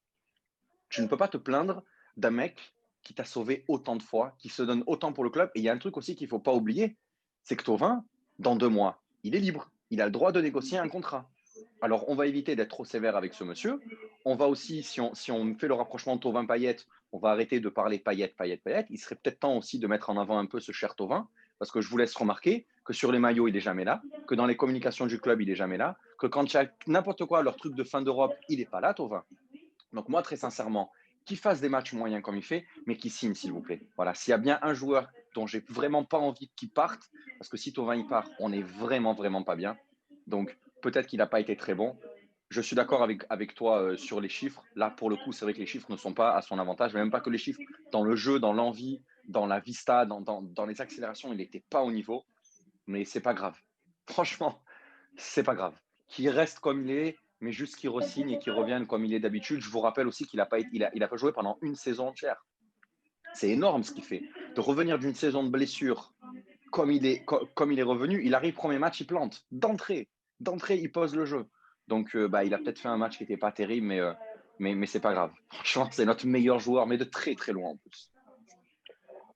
te plaindre d'un mec qui t'a sauvé autant de fois, qui se donne autant pour le club. Et il y a un truc aussi qu'il ne faut pas oublier, c'est que Thauvin, dans 2 mois, il est libre. Il a le droit de négocier un contrat. Alors, on va éviter d'être trop sévère avec ce monsieur. On va aussi, si on fait le rapprochement de Thauvin-Payet, on va arrêter de parler Payet. Il serait peut-être temps aussi de mettre en avant un peu ce cher Thauvin, parce que je vous laisse remarquer que sur les maillots, il n'est jamais là, que dans les communications du club, il n'est jamais là, que quand il y a n'importe quoi, leur truc de fin d'Europe, il n'est pas là, Thauvin. Donc moi, très sincèrement, qu'il fasse des matchs moyens comme il fait, mais qu'il signe, s'il vous plaît. Voilà, s'il y a bien un joueur dont j'ai vraiment pas envie qu'il parte, parce que si Thauvin il part, on n'est vraiment, vraiment pas bien. Donc, peut-être qu'il n'a pas été très bon, Je suis d'accord avec toi sur les chiffres. Là, pour le coup, c'est vrai que les chiffres ne sont pas à son avantage, mais même pas que les chiffres. Dans le jeu, dans l'envie, dans la vista, dans les accélérations, il n'était pas au niveau. Mais c'est pas grave. Franchement, c'est pas grave. Qu'il reste comme il est, mais juste qu'il re-signe et qu'il revienne comme il est d'habitude. Je vous rappelle aussi qu'il n'a pas, il a pas joué pendant une saison entière. C'est énorme ce qu'il fait. De revenir d'une saison de blessure comme il est revenu, il arrive premier match, il plante. D'entrée, il pose le jeu. Donc, il a peut-être fait un match qui n'était pas terrible, mais c'est pas grave. Franchement, c'est notre meilleur joueur, mais de très, très loin en plus.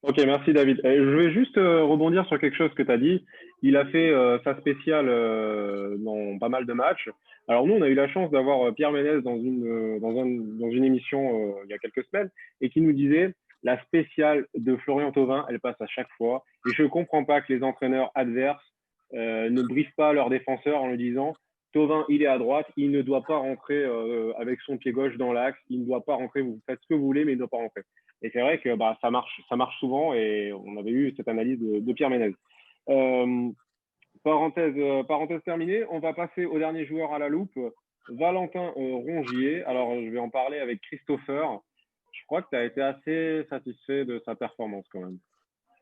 Ok, merci David. Je vais juste rebondir sur quelque chose que tu as dit. Il a fait sa spéciale dans pas mal de matchs. Alors nous, on a eu la chance d'avoir Pierre Ménez dans une émission il y a quelques semaines et qui nous disait la spéciale de Florian Thauvin, elle passe à chaque fois. Et je ne comprends pas que les entraîneurs adverses ne briefent pas leurs défenseurs en lui disant Thauvin, il est à droite, il ne doit pas rentrer avec son pied gauche dans l'axe, il ne doit pas rentrer, vous faites ce que vous voulez, mais il ne doit pas rentrer. Et c'est vrai que ça marche souvent et on avait eu cette analyse de Pierre Ménez. Parenthèse terminée, on va passer au dernier joueur à la loupe, Valentin Rongier. Alors, je vais en parler avec Christopher. Je crois que tu as été assez satisfait de sa performance quand même.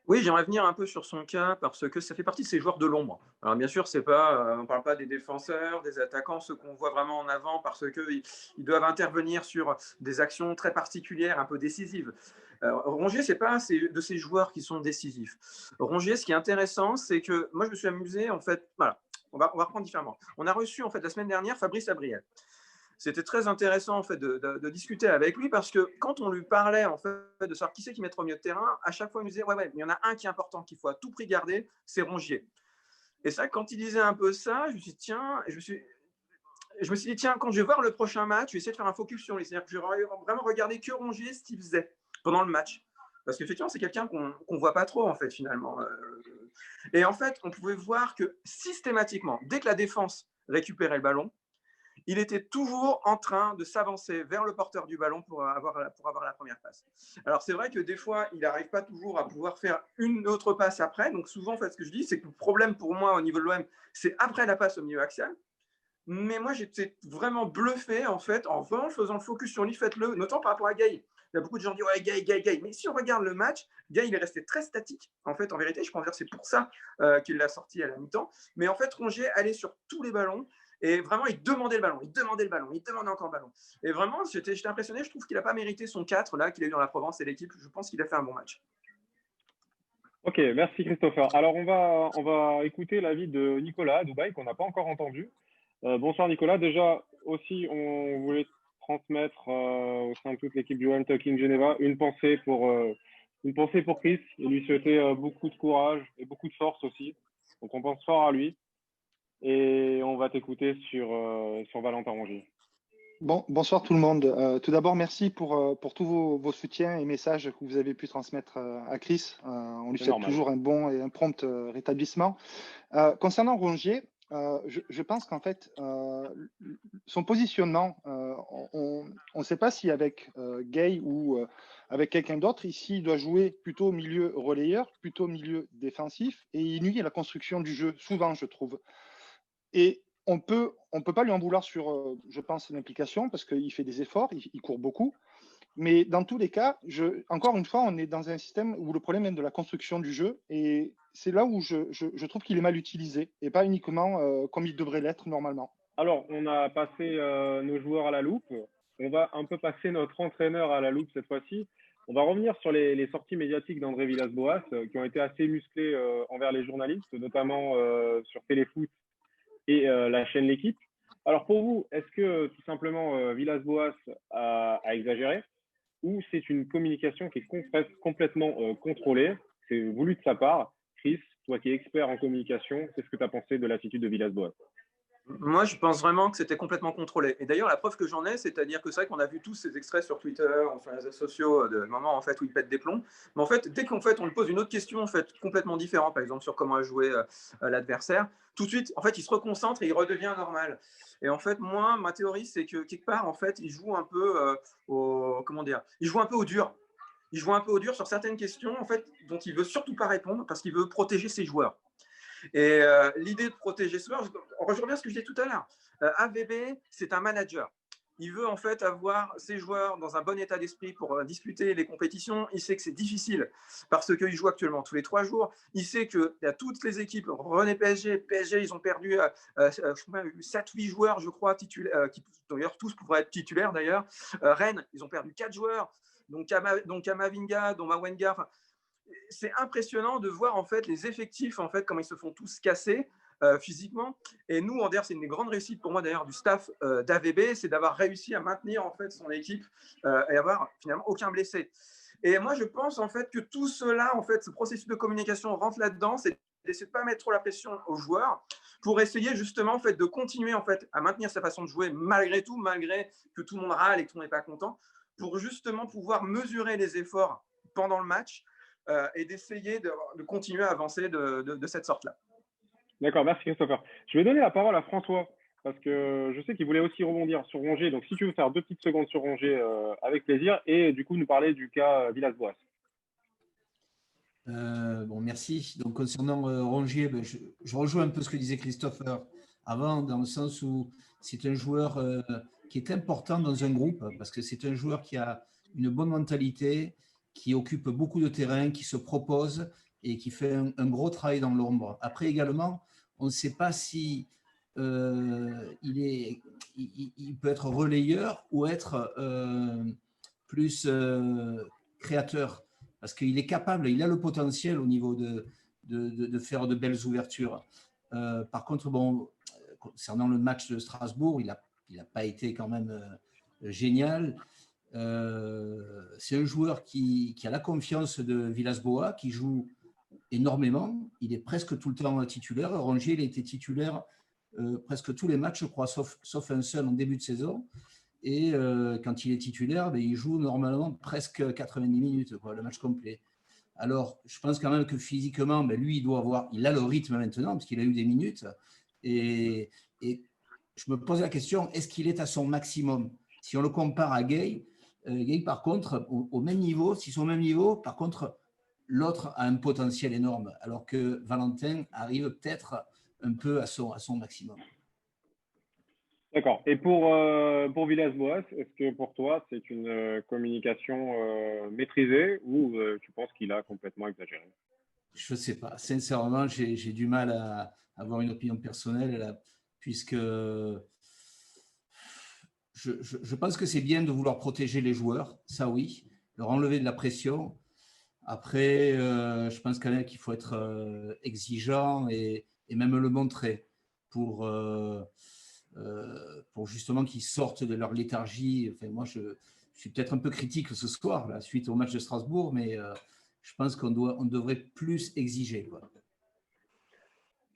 Oui, j'aimerais venir un peu sur son cas parce que ça fait partie de ces joueurs de l'ombre. Alors bien sûr, c'est pas, on ne parle pas des défenseurs, des attaquants, ceux qu'on voit vraiment en avant parce qu'ils doivent intervenir sur des actions très particulières, un peu décisives. Rongier, c'est pas de ces joueurs qui sont décisifs. Rongier, ce qui est intéressant, c'est que moi, je me suis amusé, en fait, voilà, on va reprendre différemment. On a reçu, en fait, la semaine dernière, Fabrice Abriel. C'était très intéressant en fait de discuter avec lui parce que quand on lui parlait en fait de savoir qui c'est qui mettra au milieu de terrain, à chaque fois il nous disait ouais, il y en a un qui est important qu'il faut à tout prix garder, c'est Rongier. Et ça, quand il disait un peu ça, je me suis dit tiens, je me suis dit tiens, quand je vais voir le prochain match, je vais essayer de faire un focus sur lui, c'est-à-dire que je vais vraiment regarder que Rongier ce qu'il faisait pendant le match. Parce qu'effectivement, c'est quelqu'un qu'on ne voit pas trop, en fait, finalement. Et en fait, on pouvait voir que systématiquement, dès que la défense récupérait le ballon, il était toujours en train de s'avancer vers le porteur du ballon pour avoir la première passe. Alors, c'est vrai que des fois, il n'arrive pas toujours à pouvoir faire une autre passe après. Donc, souvent, en fait, ce que je dis, c'est que le problème pour moi au niveau de l'OM, c'est après la passe au milieu axial. Mais moi, j'étais vraiment bluffé, en fait, en vraiment faisant le focus sur lui, faites-le, notamment par rapport à Gaï. Il y a beaucoup de gens qui disent ouais, Gaï. Mais si on regarde le match, Gaï, il est resté très statique. En fait, en vérité, je pense que c'est pour ça qu'il l'a sorti à la mi-temps. Mais en fait, Rongier allait sur tous les ballons. Et vraiment, il demandait le ballon, il demandait encore le ballon. Et vraiment, j'étais impressionné. Je trouve qu'il n'a pas mérité son 4 là qu'il a eu dans la Provence et l'équipe. Je pense qu'il a fait un bon match. Ok, merci Christopher. Alors, on va écouter l'avis de Nicolas à Dubaï qu'on n'a pas encore entendu. Bonsoir Nicolas. Déjà, aussi, on voulait transmettre au sein de toute l'équipe du OM Talking Geneva une pensée pour Chris et lui souhaiter beaucoup de courage et beaucoup de force aussi. Donc, on pense fort à lui. Et on va t'écouter sur Valentin Rongier. Bonsoir tout le monde. Tout d'abord, merci pour tous vos soutiens et messages que vous avez pu transmettre à Chris. On lui souhaite toujours un bon et un prompt rétablissement. Concernant Rongier, je pense qu'en fait, son positionnement, on ne sait pas si avec Gay ou avec quelqu'un d'autre, ici, il doit jouer plutôt au milieu relayeur, plutôt au milieu défensif, et il nuit à la construction du jeu, souvent, je trouve. Et on peut pas lui en vouloir sur, je pense, l'implication, parce qu'il fait des efforts, il court beaucoup. Mais dans tous les cas, encore une fois, on est dans un système où le problème est de la construction du jeu. Et c'est là où je trouve qu'il est mal utilisé, et pas uniquement comme il devrait l'être normalement. Alors, on a passé nos joueurs à la loupe. On va un peu passer notre entraîneur à la loupe cette fois-ci. On va revenir sur les sorties médiatiques d'André Villas-Boas, qui ont été assez musclées envers les journalistes, notamment sur Téléfoot et la chaîne L'Équipe. Alors pour vous, est-ce que tout simplement Villas-Boas a exagéré ou c'est une communication qui est complètement contrôlée, c'est voulu de sa part? Chris, toi qui es expert en communication, qu'est-ce que tu as pensé de l'attitude de Villas-Boas? Moi, je pense vraiment que c'était complètement contrôlé. Et d'ailleurs, la preuve que j'en ai, c'est-à-dire que c'est vrai qu'on a vu tous ces extraits sur Twitter, sur les réseaux sociaux, de moments en fait, où il pète des plombs. Mais en fait, dès qu'on on lui pose une autre question en fait, complètement différente, par exemple sur comment a joué l'adversaire, tout de suite, en fait, il se reconcentre et il redevient normal. Et en fait, moi, ma théorie, c'est que quelque part, en fait, il joue un peu il joue un peu au dur. Il joue un peu au dur sur certaines questions, en fait, dont il veut surtout pas répondre parce qu'il veut protéger ses joueurs. Et l'idée de protéger ce joueur, on rejoint à ce que je disais tout à l'heure. AVB, c'est un manager. Il veut en fait avoir ses joueurs dans un bon état d'esprit pour disputer les compétitions. Il sait que c'est difficile parce qu'il joue actuellement tous les 3 jours. Il sait qu'il y a toutes les équipes, René PSG, ils ont perdu 7-8 joueurs, je crois, titulaires, qui d'ailleurs tous pourraient être titulaires d'ailleurs. Rennes, ils ont perdu 4 joueurs, donc Kamavinga, dont Mawenga. Enfin, c'est impressionnant de voir en fait les effectifs, en fait, comment ils se font tous casser. Physiquement. Et nous, d'ailleurs, c'est une des grandes réussites pour moi d'ailleurs du staff d'AVB, c'est d'avoir réussi à maintenir en fait son équipe et avoir finalement aucun blessé. Et moi, je pense en fait que tout cela, en fait, ce processus de communication rentre là-dedans, c'est d'essayer de pas mettre trop la pression aux joueurs pour essayer justement en fait de continuer en fait à maintenir sa façon de jouer malgré tout, malgré que tout le monde râle et que tout le monde n'est pas content, pour justement pouvoir mesurer les efforts pendant le match et d'essayer de continuer à avancer de cette sorte-là. D'accord, merci Christopher. Je vais donner la parole à François, parce que je sais qu'il voulait aussi rebondir sur Rongier. Donc, si tu veux faire 2 petites secondes sur Rongier, avec plaisir. Et du coup, nous parler du cas Villas-Boas. Bon, merci. Donc, concernant Rongier, ben, je rejoins un peu ce que disait Christopher avant, dans le sens où c'est un joueur qui est important dans un groupe, parce que c'est un joueur qui a une bonne mentalité, qui occupe beaucoup de terrain, qui se propose et qui fait un gros travail dans l'ombre. Après, également, on ne sait pas si il peut être relayeur ou être plus créateur, parce qu'il est capable, il a le potentiel au niveau de faire de belles ouvertures. Par contre, bon, concernant le match de Strasbourg, il n'a pas été quand même génial. C'est un joueur qui a la confiance de Villas-Boas, qui joue énormément. Il est presque tout le temps titulaire. Rongier, il a été titulaire presque tous les matchs, je crois, sauf un seul en début de saison. Et quand il est titulaire, ben, il joue normalement presque 90 minutes, quoi, le match complet. Alors, je pense quand même que physiquement, ben, lui, il a le rythme maintenant, parce qu'il a eu des minutes. Et je me pose la question, est-ce qu'il est à son maximum? Si on le compare à Gueye, par contre, au même niveau, s'ils sont au même niveau, par contre, l'autre a un potentiel énorme, alors que Valentin arrive peut-être un peu à son maximum. D'accord. Et pour Villas-Boas, est-ce que pour toi, c'est une communication maîtrisée ou tu penses qu'il a complètement exagéré? Je ne sais pas. Sincèrement, j'ai du mal à avoir une opinion personnelle, là, puisque je pense que c'est bien de vouloir protéger les joueurs, ça oui, leur enlever de la pression. Après, je pense quand même qu'il faut être exigeant et même le montrer pour justement qu'ils sortent de leur léthargie. Enfin, moi, je suis peut-être un peu critique ce soir, là, suite au match de Strasbourg, mais je pense qu'on devrait plus exiger, quoi.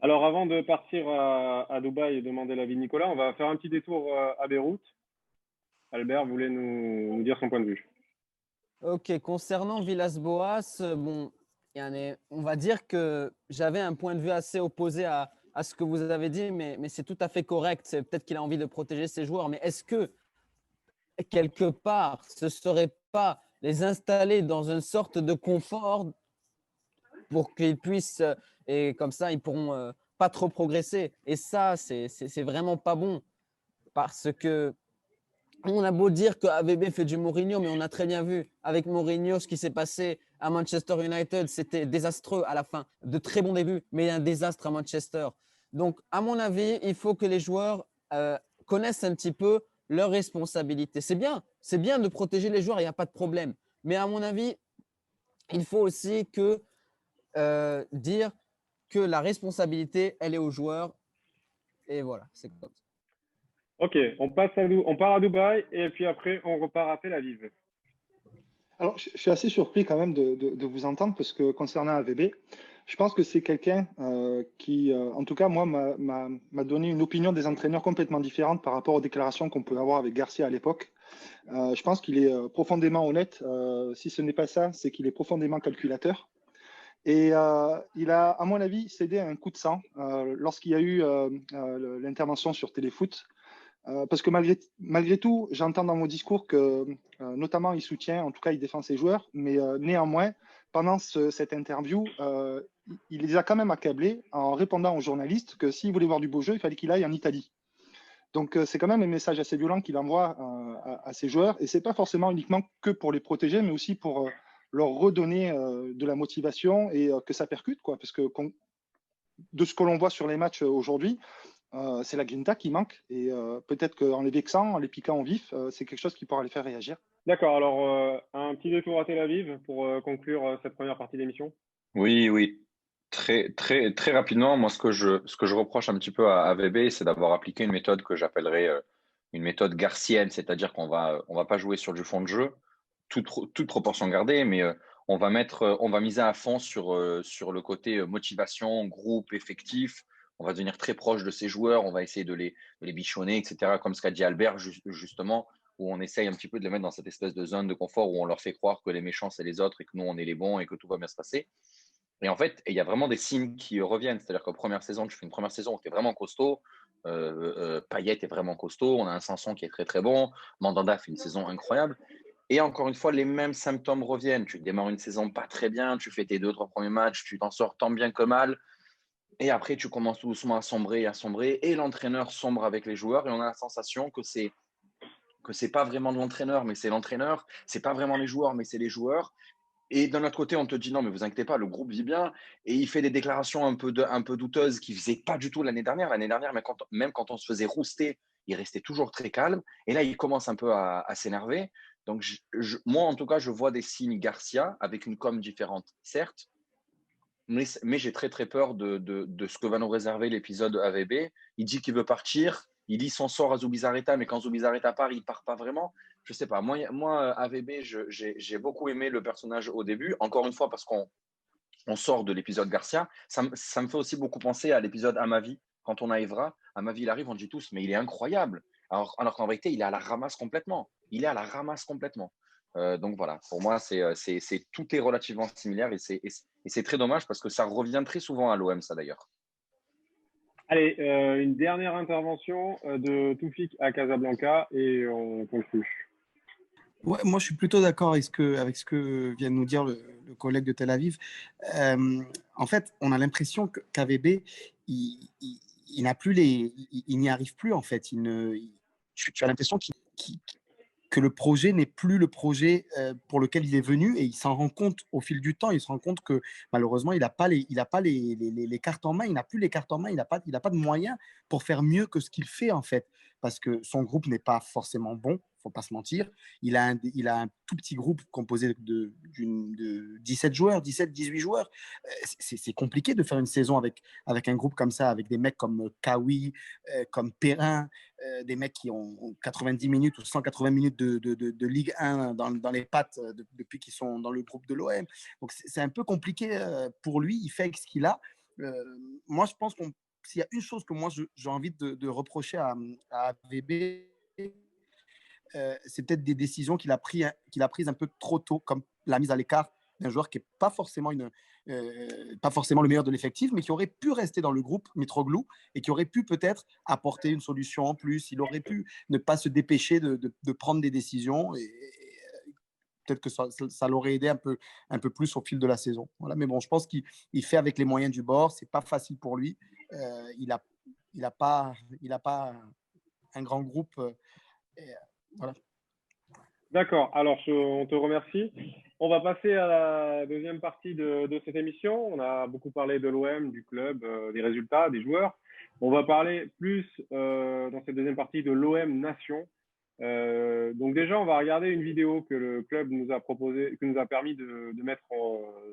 Alors, avant de partir à Dubaï et demander l'avis de Nicolas, on va faire un petit détour à Beyrouth. Albert voulait nous dire son point de vue. Ok, concernant Villas-Boas, bon, on va dire que j'avais un point de vue assez opposé à ce que vous avez dit, mais c'est tout à fait correct. C'est peut-être qu'il a envie de protéger ses joueurs, mais est-ce que, quelque part, ce ne serait pas les installer dans une sorte de confort pour qu'ils puissent, et comme ça, ils ne pourront pas trop progresser. Et ça, c'est vraiment pas bon, parce que on a beau dire que AVB fait du Mourinho, mais on a très bien vu avec Mourinho ce qui s'est passé à Manchester United. C'était désastreux à la fin. De très bons débuts, mais un désastre à Manchester. Donc, à mon avis, il faut que les joueurs connaissent un petit peu leurs responsabilités. C'est bien de protéger les joueurs, il n'y a pas de problème. Mais à mon avis, il faut aussi dire que la responsabilité, elle est aux joueurs. Et voilà, c'est comme ça. Ok, on part à Dubaï et puis après, on repart à Tel Aviv. Alors, je suis assez surpris quand même de vous entendre parce que concernant AVB, je pense que c'est quelqu'un qui, en tout cas, moi, m'a donné une opinion des entraîneurs complètement différente par rapport aux déclarations qu'on peut avoir avec Garcia à l'époque. Je pense qu'il est profondément honnête. Si ce n'est pas ça, c'est qu'il est profondément calculateur. Et il a, à mon avis, cédé à un coup de sang lorsqu'il y a eu l'intervention sur Téléfoot. Parce que malgré tout, j'entends dans vos discours que, notamment, il soutient, en tout cas, il défend ses joueurs, mais néanmoins, pendant cette interview, il les a quand même accablés en répondant aux journalistes que s'il voulait voir du beau jeu, il fallait qu'il aille en Italie. Donc, c'est quand même un message assez violent qu'il envoie à ses joueurs, et ce n'est pas forcément uniquement que pour les protéger, mais aussi pour leur redonner de la motivation et que ça percute, quoi, parce que de ce que l'on voit sur les matchs aujourd'hui, c'est la grinta qui manque et peut-être qu'en les vexant, en les piquant en vif, c'est quelque chose qui pourra les faire réagir. D'accord, alors un petit détour à Tel Aviv pour conclure cette première partie d'émission. Oui. Très rapidement, moi, ce que je reproche un petit peu à AVB, c'est d'avoir appliqué une méthode que j'appellerais une méthode garcienne, c'est-à-dire qu'on va pas jouer sur du fond de jeu, toute proportion gardée, mais on va miser à fond sur le côté motivation, groupe, effectif. On va devenir très proche de ces joueurs, on va essayer de les bichonner, etc. Comme ce qu'a dit Albert, justement, où on essaye un petit peu de les mettre dans cette espèce de zone de confort où on leur fait croire que les méchants, c'est les autres et que nous, on est les bons et que tout va bien se passer. Et en fait, il y a vraiment des signes qui reviennent. C'est-à-dire qu'en première saison, tu fais une première saison où tu es vraiment costaud. Payet est vraiment costaud. On a un Sanson qui est très, très bon. Mandanda fait une saison incroyable. Et encore une fois, les mêmes symptômes reviennent. Tu démarres une saison pas très bien. Tu fais tes 2-3 premiers matchs. Tu t'en sors tant bien que mal. Et après, tu commences tout doucement à sombrer. Et l'entraîneur sombre avec les joueurs. Et on a la sensation que c'est pas vraiment de l'entraîneur, mais c'est l'entraîneur. C'est pas vraiment les joueurs, mais c'est les joueurs. Et d'un autre côté, on te dit non, mais vous inquiétez pas, le groupe vit bien. Et il fait des déclarations un peu douteuses qu'il ne faisait pas du tout l'année dernière. L'année dernière, même quand on se faisait rouster, il restait toujours très calme. Et là, il commence un peu à s'énerver. Donc, moi, en tout cas, je vois des signes Garcia avec une com différente, certes. Mais j'ai très, très peur de ce que va nous réserver l'épisode AVB. Il dit qu'il veut partir. Il lit son sort à Zubizarreta, mais quand Zubizarreta part, il ne part pas vraiment. Je ne sais pas. Moi AVB, j'ai beaucoup aimé le personnage au début. Encore une fois, parce qu'on sort de l'épisode Garcia. Ça me fait aussi beaucoup penser à l'épisode Amavi. Quand on a Evra, Amavi, il arrive, on dit tous, mais il est incroyable. Alors qu'en vérité, il est à la ramasse complètement. Donc voilà, pour moi, tout est relativement similaire et c'est très dommage parce que ça revient très souvent à l'OM, ça d'ailleurs. Allez, une dernière intervention de Toufik à Casablanca et on conclut. Ouais, moi, je suis plutôt d'accord avec ce que vient de nous dire le collègue de Tel Aviv. En fait, on a l'impression qu'AVB, il n'y arrive plus, en fait. Tu as l'impression que le projet n'est plus le projet pour lequel il est venu et il s'en rend compte au fil du temps. Il se rend compte que malheureusement, il n'a pas les cartes en main. Il n'a plus les cartes en main. Il n'a pas de moyens pour faire mieux que ce qu'il fait, en fait. Parce que son groupe n'est pas forcément bon, il ne faut pas se mentir. Il a un tout petit groupe composé de 17 joueurs, 18 joueurs. C'est compliqué de faire une saison avec un groupe comme ça, avec des mecs comme Kawi, comme Perrin, des mecs qui ont 90 minutes ou 180 minutes de Ligue 1 dans les pattes depuis qu'ils sont dans le groupe de l'OM. Donc, c'est un peu compliqué pour lui. Il fait avec ce qu'il a. Moi, je pense s'il y a une chose que moi j'ai envie de reprocher à AVB, c'est peut-être des décisions qu'il a prises un peu trop tôt, comme la mise à l'écart d'un joueur qui n'est pas forcément le meilleur de l'effectif, mais qui aurait pu rester dans le groupe, Mitroglou, et qui aurait pu peut-être apporter une solution en plus. Il aurait pu ne pas se dépêcher de prendre des décisions et peut-être que ça l'aurait aidé un peu plus au fil de la saison. Voilà. Mais bon, je pense qu'il fait avec les moyens du bord. C'est pas facile pour lui. Il a pas un grand groupe. Voilà. D'accord. Alors, on te remercie. On va passer à la deuxième partie de cette émission. On a beaucoup parlé de l'OM, du club, des résultats, des joueurs. On va parler plus dans cette deuxième partie de l'OM Nation. Donc déjà, on va regarder une vidéo que le club nous a proposé, que nous a permis de mettre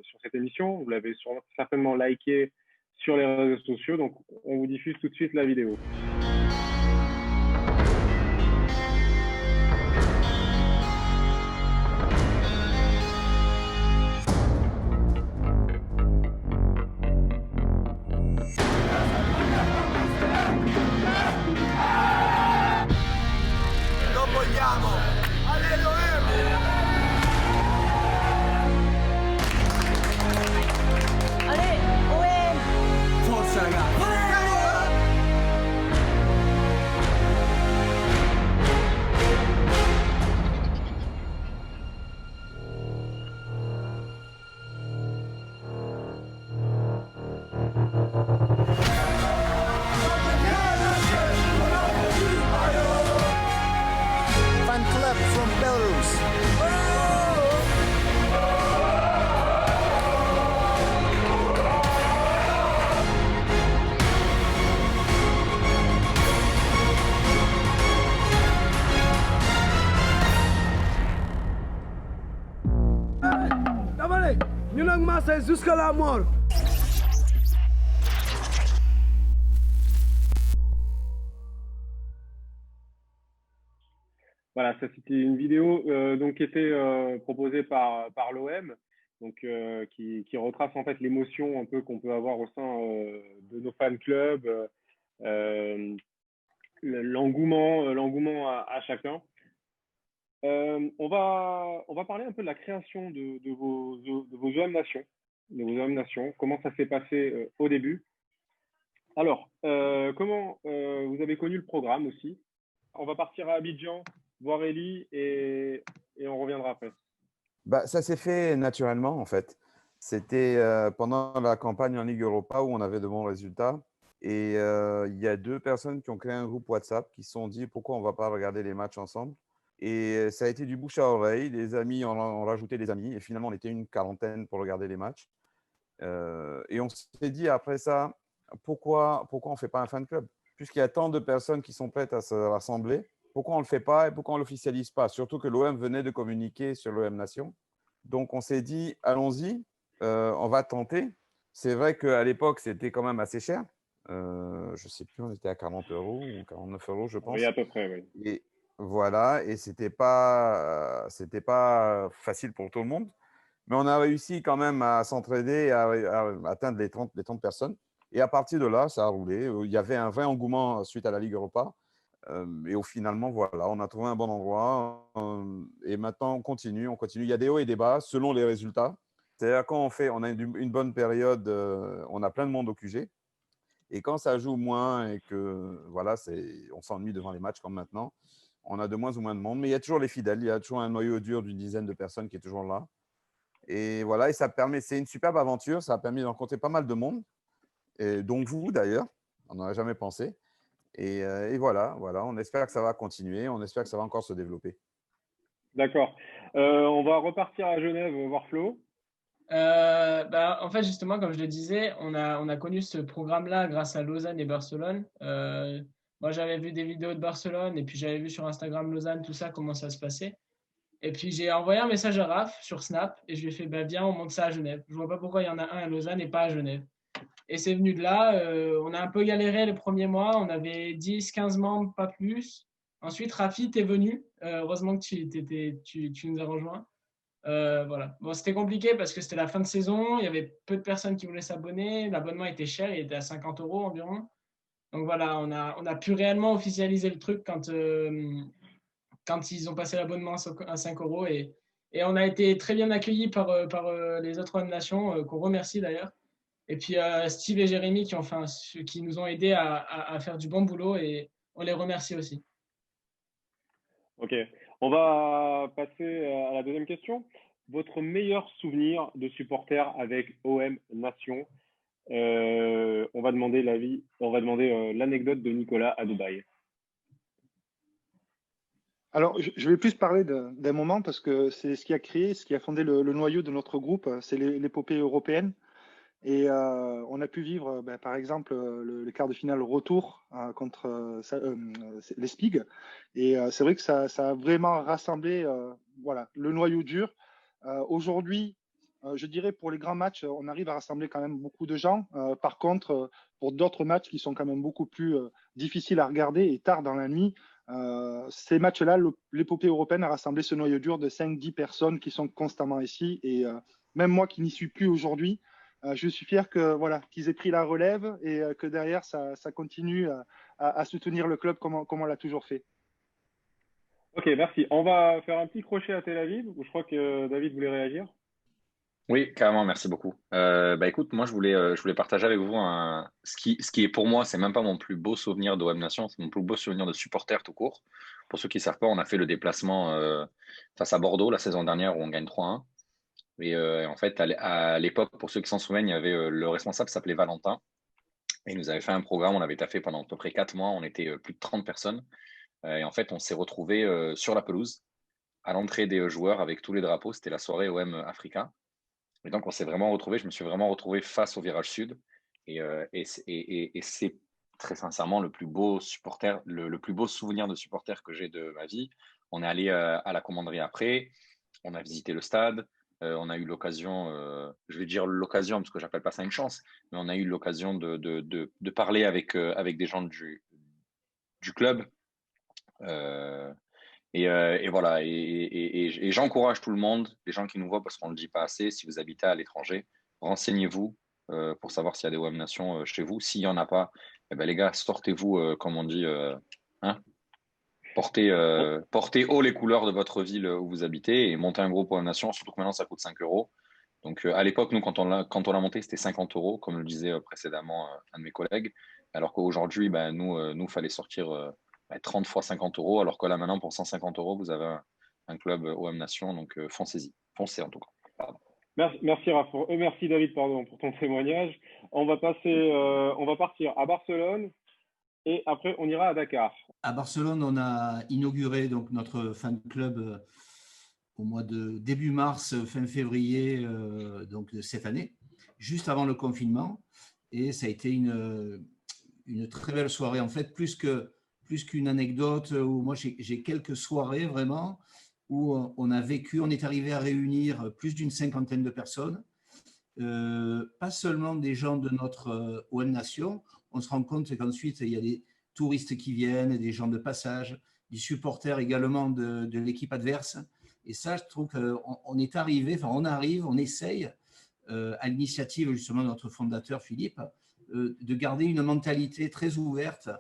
sur cette émission. Vous l'avez certainement liké sur les réseaux sociaux. Donc, on vous diffuse tout de suite la vidéo. Belarus. Dawaj, ñu nag Marseille jusqu'à la mort. Voilà, ça c'était une vidéo donc qui était proposée par l'OM, donc qui retrace en fait l'émotion un peu qu'on peut avoir au sein de nos fan clubs, l'engouement à chacun. On va parler un peu de la création de vos OM Nations, comment ça s'est passé au début. Alors, comment vous avez connu le programme aussi? On va partir à Abidjan, voir Elie et on reviendra après. Bah, ça s'est fait naturellement, en fait. C'était pendant la campagne en Ligue Europa où on avait de bons résultats. Et il y a 2 personnes qui ont créé un groupe WhatsApp qui se sont dit pourquoi on ne va pas regarder les matchs ensemble. Et ça a été du bouche à oreille. Les amis ont rajouté des amis. Et finalement, on était une quarantaine pour regarder les matchs. Et on s'est dit après ça, pourquoi on ne fait pas un fan club? Puisqu'il y a tant de personnes qui sont prêtes à se rassembler, pourquoi on ne le fait pas et pourquoi on ne l'officialise pas? Surtout que l'OM venait de communiquer sur l'OM Nation. Donc, on s'est dit, allons-y, on va tenter. C'est vrai qu'à l'époque, c'était quand même assez cher. Je ne sais plus, on était à 40 € ou 49 €, je pense. Oui, à peu près, oui. Et voilà, et ce n'était pas facile pour tout le monde. Mais on a réussi quand même à s'entraider et à atteindre les 30 personnes. Et à partir de là, ça a roulé. Il y avait un vrai engouement suite à la Ligue Europa. Et finalement, voilà, on a trouvé un bon endroit. Et maintenant, on continue. Il y a des hauts et des bas selon les résultats. C'est-à-dire quand on a une bonne période, on a plein de monde au QG. Et quand ça joue moins et que voilà, on s'ennuie devant les matchs comme maintenant, on a de moins en moins de monde. Mais il y a toujours les fidèles. Il y a toujours un noyau dur d'une dizaine de personnes qui est toujours là. Et voilà, et ça permet, c'est une superbe aventure. Ça a permis de rencontrer pas mal de monde, et dont vous d'ailleurs. On n'en a jamais pensé. Et voilà, on espère que ça va continuer. On espère que ça va encore se développer. D'accord. On va repartir à Genève voir Flo. En fait, justement, comme je le disais, on a connu ce programme-là grâce à Lausanne et Barcelone. Moi, j'avais vu des vidéos de Barcelone et puis j'avais vu sur Instagram Lausanne, tout ça, comment ça se passait. Et puis, j'ai envoyé un message à Raph sur Snap et je lui ai fait viens, on monte ça à Genève. Je vois pas pourquoi il y en a un à Lausanne et pas à Genève. Et c'est venu de là. On a un peu galéré les premiers mois. On avait 10, 15 membres, pas plus. Ensuite, Rafi, t'es venu. Heureusement que tu nous as rejoints. Voilà. Bon, c'était compliqué parce que c'était la fin de saison. Il y avait peu de personnes qui voulaient s'abonner. L'abonnement était cher. Il était à 50 € environ. Donc voilà, on a pu réellement officialiser le truc quand ils ont passé l'abonnement à 5 €. Et on a été très bien accueillis par les autres nations, qu'on remercie d'ailleurs. Et puis Steve et Jérémy qui nous ont aidés à faire du bon boulot et on les remercie aussi. Ok, on va passer à la deuxième question. Votre meilleur souvenir de supporter avec OM Nation? On va demander l'anecdote de Nicolas à Dubaï. Alors, je vais plus parler d'un moment parce que c'est ce qui a fondé le noyau de notre groupe, c'est l'épopée européenne. Et on a pu vivre, par exemple, le quart de finale retour contre les Spigs. Et c'est vrai que ça a vraiment rassemblé le noyau dur. Aujourd'hui, je dirais pour les grands matchs, on arrive à rassembler quand même beaucoup de gens. Par contre, pour d'autres matchs qui sont quand même beaucoup plus difficiles à regarder et tard dans la nuit, ces matchs-là, l'épopée européenne a rassemblé ce noyau dur de 5-10 personnes qui sont constamment ici. Et même moi qui n'y suis plus aujourd'hui, je suis fier qu'ils aient pris la relève et que derrière, ça continue à soutenir le club comme on l'a toujours fait. Ok, merci. On va faire un petit crochet à Tel Aviv, où je crois que David voulait réagir. Oui, carrément, merci beaucoup. Écoute, moi je voulais partager avec vous ce qui est pour moi, c'est même pas mon plus beau souvenir d'OM Nation, c'est mon plus beau souvenir de supporter tout court. Pour ceux qui ne savent pas, on a fait le déplacement face à Bordeaux la saison dernière où on gagne 3-1. Et en fait, à l'époque, pour ceux qui s'en souviennent, il y avait le responsable qui s'appelait Valentin. Et il nous avait fait un programme, on avait taffé pendant à peu près 4 mois, on était plus de 30 personnes. Et en fait, on s'est retrouvés sur la pelouse. à l'entrée des joueurs avec tous les drapeaux. C'était la soirée OM Africa. Et donc, on s'est vraiment retrouvés. Je me suis vraiment retrouvé face au virage sud. Et c'est très sincèrement le plus beau le plus beau souvenir de supporter que j'ai de ma vie. On est allé à la commanderie après. On a visité le stade. On a eu l'occasion, je vais dire l'occasion parce que je n'appelle pas ça une chance, mais on a eu l'occasion de parler avec des gens du club. Et voilà, et j'encourage tout le monde, les gens qui nous voient, parce qu'on ne le dit pas assez, si vous habitez à l'étranger, renseignez-vous pour savoir s'il y a des OM Nations chez vous. S'il n'y en a pas, eh ben, les gars, sortez-vous, comme on dit, hein, portez haut les couleurs de votre ville où vous habitez et montez un groupe OM Nations, surtout que maintenant ça coûte 5 €. Donc à l'époque, nous, quand on l'a monté, c'était 50 €, comme le disait précédemment un de mes collègues, alors qu'aujourd'hui, ben, nous, fallait sortir 30 fois 50 €, alors que là, maintenant, pour 150 €, vous avez un club OM Nation, donc foncez-y. Foncez en tout cas. Pardon. Merci David, pardon, pour ton témoignage. On va partir à Barcelone et après on ira à Dakar. À Barcelone, on a inauguré donc notre fan club au mois de début mars, fin février donc de cette année, juste avant le confinement, et ça a été une très belle soirée. En fait, plus qu'une anecdote, où moi j'ai quelques soirées vraiment où on est arrivé à réunir plus d'une 50aine de personnes, pas seulement des gens de notre OM Nation. On se rend compte qu'ensuite il y a des touristes qui viennent, des gens de passage, des supporters également de l'équipe adverse. Et ça, je trouve qu'on est arrivé, on essaye, à l'initiative justement de notre fondateur Philippe, de garder une mentalité très ouverte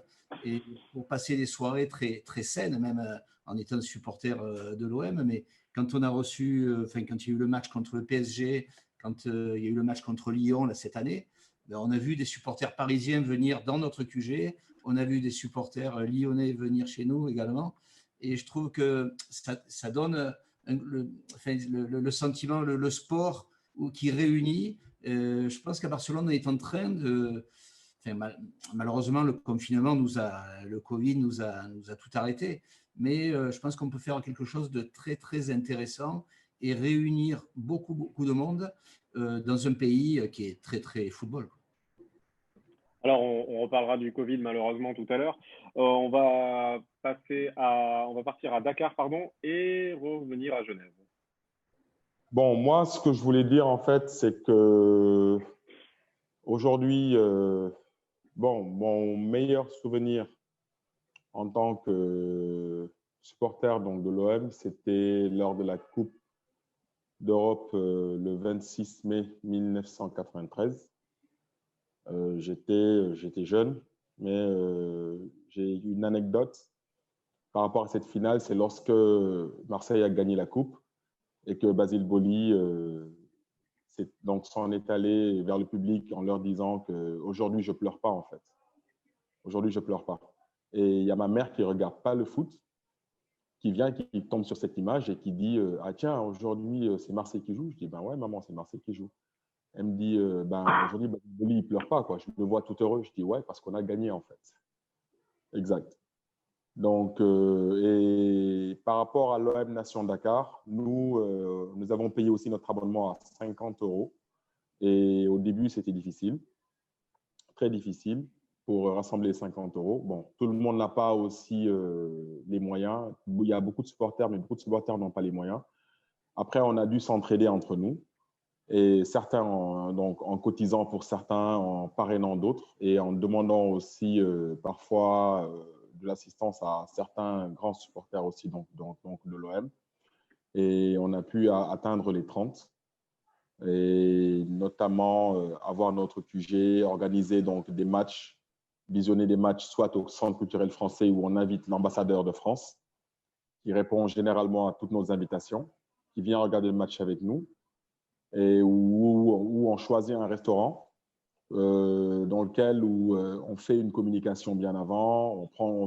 et pour passer des soirées très, très saines, même en étant supporter de l'OM. Mais quand on a reçu, quand il y a eu le match contre le PSG, quand il y a eu le match contre Lyon là, cette année, ben, on a vu des supporters parisiens venir dans notre QG, on a vu des supporters lyonnais venir chez nous également. Et je trouve que ça donne le sentiment, le sport qui réunit. Je pense qu'à Barcelone, on est en train de… malheureusement, le confinement, le Covid nous a tout arrêté. Mais je pense qu'on peut faire quelque chose de très, très intéressant et réunir beaucoup, beaucoup de monde dans un pays qui est très, très football. Alors, on reparlera du Covid malheureusement tout à l'heure. On va partir à Dakar, et revenir à Genève. Bon, moi, ce que je voulais dire, en fait, c'est que aujourd'hui, mon meilleur souvenir en tant que supporter donc, de l'OM, c'était lors de la Coupe d'Europe le 26 mai 1993. J'étais jeune, mais j'ai une anecdote par rapport à cette finale. C'est lorsque Marseille a gagné la Coupe et que Basile Boli s'en est allé vers le public en leur disant qu'aujourd'hui, je ne pleure pas en fait. Aujourd'hui, je ne pleure pas. Et il y a ma mère qui ne regarde pas le foot, qui vient, qui tombe sur cette image et qui dit « Ah tiens, aujourd'hui, c'est Marseille qui joue ». Je dis « Ben ouais, maman, c'est Marseille qui joue ». Elle me dit aujourd'hui, Boli, il ne pleure pas, quoi. Je me vois tout heureux. Je dis « Ouais, parce qu'on a gagné, en fait ». Exact. Donc, et par rapport à l'OM Nation Dakar, nous avons payé aussi notre abonnement à 50 €. Et au début, c'était difficile, très difficile, pour rassembler 50 €. Bon, tout le monde n'a pas aussi les moyens. Il y a beaucoup de supporters, mais beaucoup de supporters n'ont pas les moyens. Après, on a dû s'entraider entre nous. Et certains en cotisant pour certains, en parrainant d'autres et en demandant aussi parfois de l'assistance à certains grands supporters aussi donc de l'OM. Et on a pu atteindre les 30 et notamment avoir notre QG, organiser donc des matchs, visionner des matchs soit au Centre culturel français où on invite l'ambassadeur de France qui répond généralement à toutes nos invitations, qui vient regarder le match avec nous, et où on choisit un restaurant dans lequel on fait une communication bien avant, on prend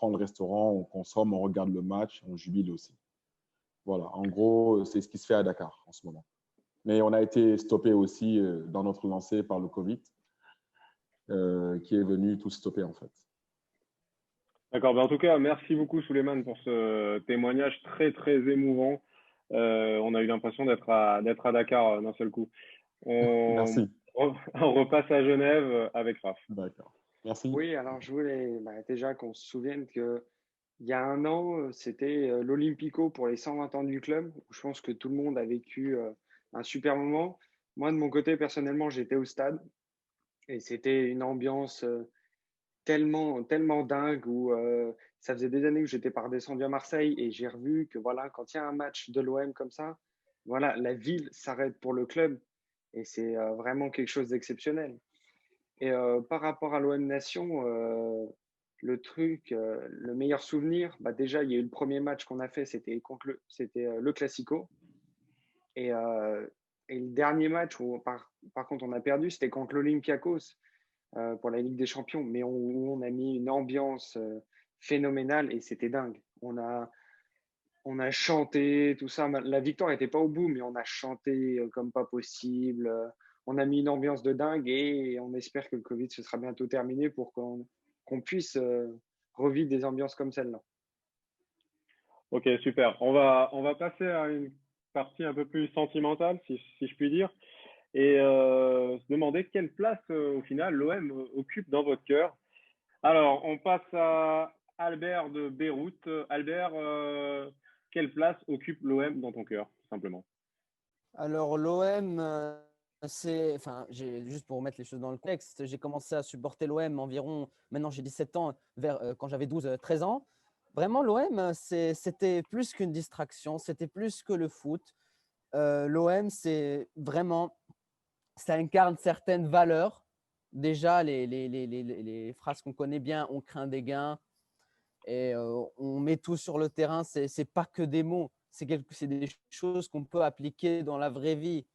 le restaurant, on consomme, on regarde le match, on jubile aussi. Voilà, en gros, c'est ce qui se fait à Dakar en ce moment. Mais on a été stoppé aussi dans notre lancée par le Covid, qui est venu tout stopper en fait. D'accord. En tout cas, merci beaucoup, Souleymane, pour ce témoignage très, très émouvant. On a eu l'impression d'être à Dakar d'un seul coup. On, Merci. on repasse à Genève avec Raph. D'accord. Merci. Oui, alors je voulais déjà qu'on se souvienne que il y a un an, c'était l'Olympico pour les 120 ans du club, où je pense que tout le monde a vécu un super moment. Moi, de mon côté, personnellement, j'étais au stade et c'était une ambiance tellement, tellement dingue où ça faisait des années que j'étais pas redescendu à Marseille et j'ai revu que voilà, quand il y a un match de l'OM comme ça, voilà, la ville s'arrête pour le club et c'est vraiment quelque chose d'exceptionnel. Et par rapport à l'OM Nation, le meilleur souvenir, bah déjà, il y a eu le premier match qu'on a fait, c'était le Classico. Et, et le dernier match où, par contre, on a perdu, c'était contre l'Olympiakos pour la Ligue des Champions, mais où on a mis une ambiance phénoménale et c'était dingue. On a chanté, tout ça. La victoire n'était pas au bout, mais on a chanté comme pas possible. On a mis une ambiance de dingue et on espère que le Covid se sera bientôt terminé pour qu'on puisse revivre des ambiances comme celle-là. Ok, super. On va passer à une partie un peu plus sentimentale, si je puis dire, et se demander quelle place, au final, l'OM occupe dans votre cœur. Alors, on passe à Albert de Beyrouth. Albert, quelle place occupe l'OM dans ton cœur, tout simplement? Alors, l'OM, juste pour remettre les choses dans le contexte, j'ai commencé à supporter l'OM environ, maintenant j'ai 17 ans, quand j'avais 12-13 ans. Vraiment, l'OM, c'était plus qu'une distraction, c'était plus que le foot. L'OM, c'est vraiment, ça incarne certaines valeurs. Déjà, les phrases qu'on connaît bien, on craint des gains et on met tout sur le terrain. C'est pas que des mots, c'est des choses qu'on peut appliquer dans la vraie vie.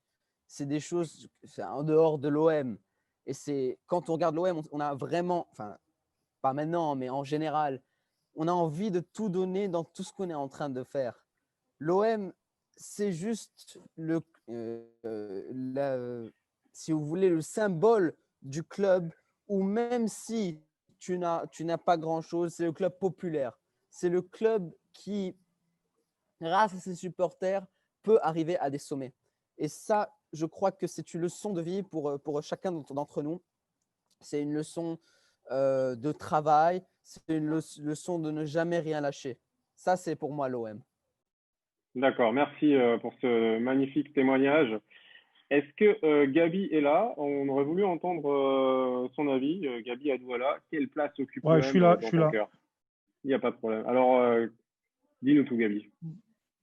C'est des choses en dehors de l'OM. Et quand on regarde l'OM, on a vraiment, enfin, pas maintenant, mais en général, on a envie de tout donner dans tout ce qu'on est en train de faire. L'OM, c'est juste si vous voulez, le symbole du club où même si tu n'as pas grand-chose, c'est le club populaire. C'est le club qui, grâce à ses supporters, peut arriver à des sommets. Et ça, je crois que c'est une leçon de vie pour chacun d'entre nous. C'est une leçon de travail, c'est une leçon de ne jamais rien lâcher. Ça, c'est pour moi l'OM. D'accord, merci pour ce magnifique témoignage. Est-ce que Gabi est là? On aurait voulu entendre son avis. Gabi Adouala, quelle place occupe Ouais, l'OM je suis là, dans je suis ton là. cœur? Il n'y a pas de problème. Alors, dis-nous tout, Gabi.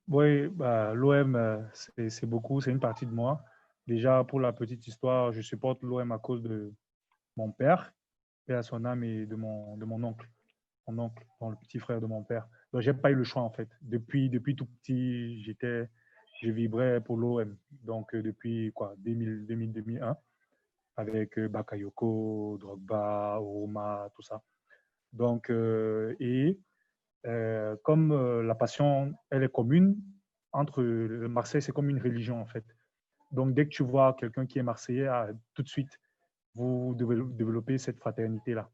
Oui, bah, l'OM, c'est beaucoup, c'est une partie de moi. Déjà, pour la petite histoire, je supporte l'OM à cause de mon père, paix à son âme, et de mon oncle. Mon oncle, donc le petit frère de mon père. Donc, je n'ai pas eu le choix, en fait. Depuis tout petit, je vibrais pour l'OM. Donc, depuis 2001, avec Bakayoko, Drogba, Ouma, tout ça. Donc, comme la passion, elle est commune, entre Marseille, c'est comme une religion, en fait. Donc, dès que tu vois quelqu'un qui est marseillais, tout de suite, vous développez cette fraternité-là.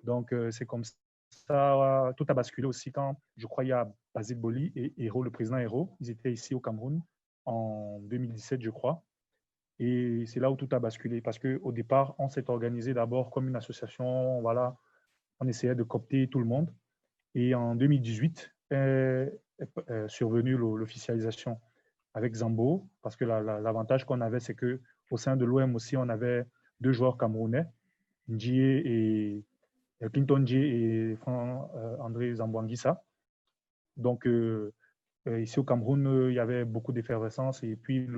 Donc, c'est comme ça, tout a basculé aussi quand, je crois, il y a Basile Boli et Hérault, le président Hérault. Ils étaient ici au Cameroun en 2017, je crois. Et c'est là où tout a basculé parce qu'au départ, on s'est organisé d'abord comme une association. Voilà, on essayait de coopter tout le monde. Et en 2018 est survenue l'officialisation avec Zambo, parce que l'avantage qu'on avait, c'est qu'au sein de l'OM aussi, on avait 2 joueurs camerounais, Clinton Ndjie et André Zambo-Anguissa. Donc, ici au Cameroun, il y avait beaucoup d'effervescence. Et puis,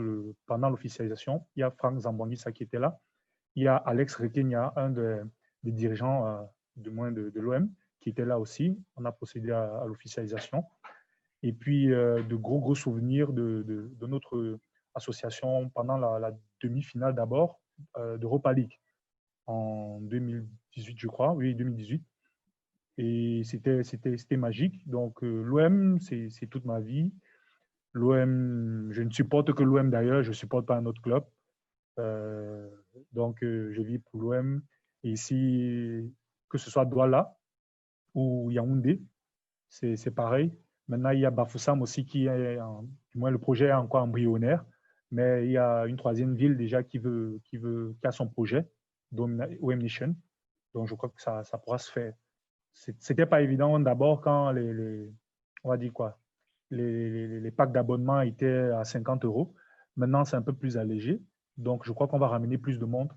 pendant l'officialisation, il y a Franck Zambo-Anguissa qui était là. Il y a Alex Rekenia, un des dirigeants du moins de l'OM, qui était là aussi. On a procédé à l'officialisation. Et puis, de gros souvenirs de notre association pendant la demi-finale d'abord d'Europa League en 2018, je crois. Oui, 2018. Et c'était magique. Donc, l'OM, c'est toute ma vie. L'OM, je ne supporte que l'OM d'ailleurs, je ne supporte pas un autre club. Donc, je vis pour l'OM. Et ici, que ce soit Douala, ou Yaoundé. C'est pareil. Maintenant, il y a Bafoussam aussi du moins le projet est encore embryonnaire, mais il y a une troisième ville déjà qui a son projet, OM Nation. Donc, je crois que ça pourra se faire. C'était pas évident d'abord quand on va dire quoi, les packs d'abonnement étaient à 50 euros. Maintenant, c'est un peu plus allégé. Donc, je crois qu'on va ramener plus de monde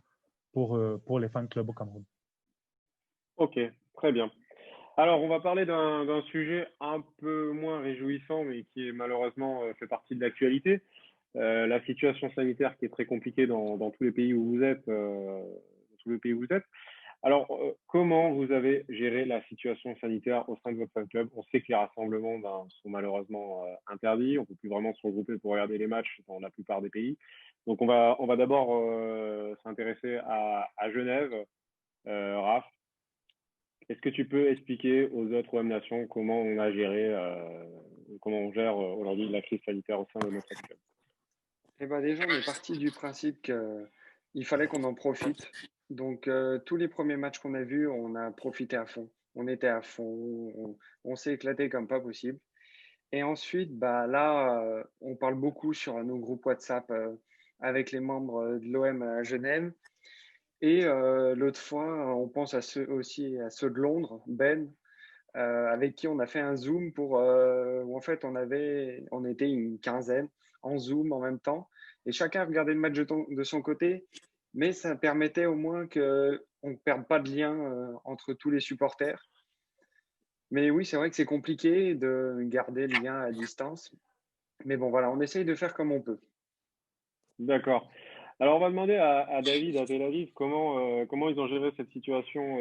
pour les fan clubs au Cameroun. Ok, très bien. Alors, on va parler d'un sujet un peu moins réjouissant, mais qui est malheureusement fait partie de l'actualité. La situation sanitaire qui est très compliquée dans tous les pays où vous êtes. Alors, comment vous avez géré la situation sanitaire au sein de votre fan club? On sait que les rassemblements sont malheureusement interdits. On ne peut plus vraiment se regrouper pour regarder les matchs dans la plupart des pays. Donc, on va d'abord s'intéresser à Genève. Raph, est-ce que tu peux expliquer aux autres OM Nations comment on a géré, comment on gère aujourd'hui la crise sanitaire au sein de notre club? Eh ben déjà, on est parti du principe qu'il fallait qu'on en profite. Donc, tous les premiers matchs qu'on a vus, on a profité à fond. On était à fond, on s'est éclaté comme pas possible. Et ensuite, bah, là, on parle beaucoup sur nos groupes WhatsApp avec les membres de l'OM à Genève. Et l'autre fois, on pense aussi à ceux de Londres, Ben, avec qui on a fait un Zoom où en fait on était une quinzaine en Zoom en même temps et chacun regardait le match de son côté, mais ça permettait au moins qu'on ne perde pas de lien entre tous les supporters. Mais oui, c'est vrai que c'est compliqué de garder le lien à distance. Mais bon, voilà, on essaye de faire comme on peut. D'accord. Alors, on va demander à David, à Tel Aviv, comment ils ont géré cette situation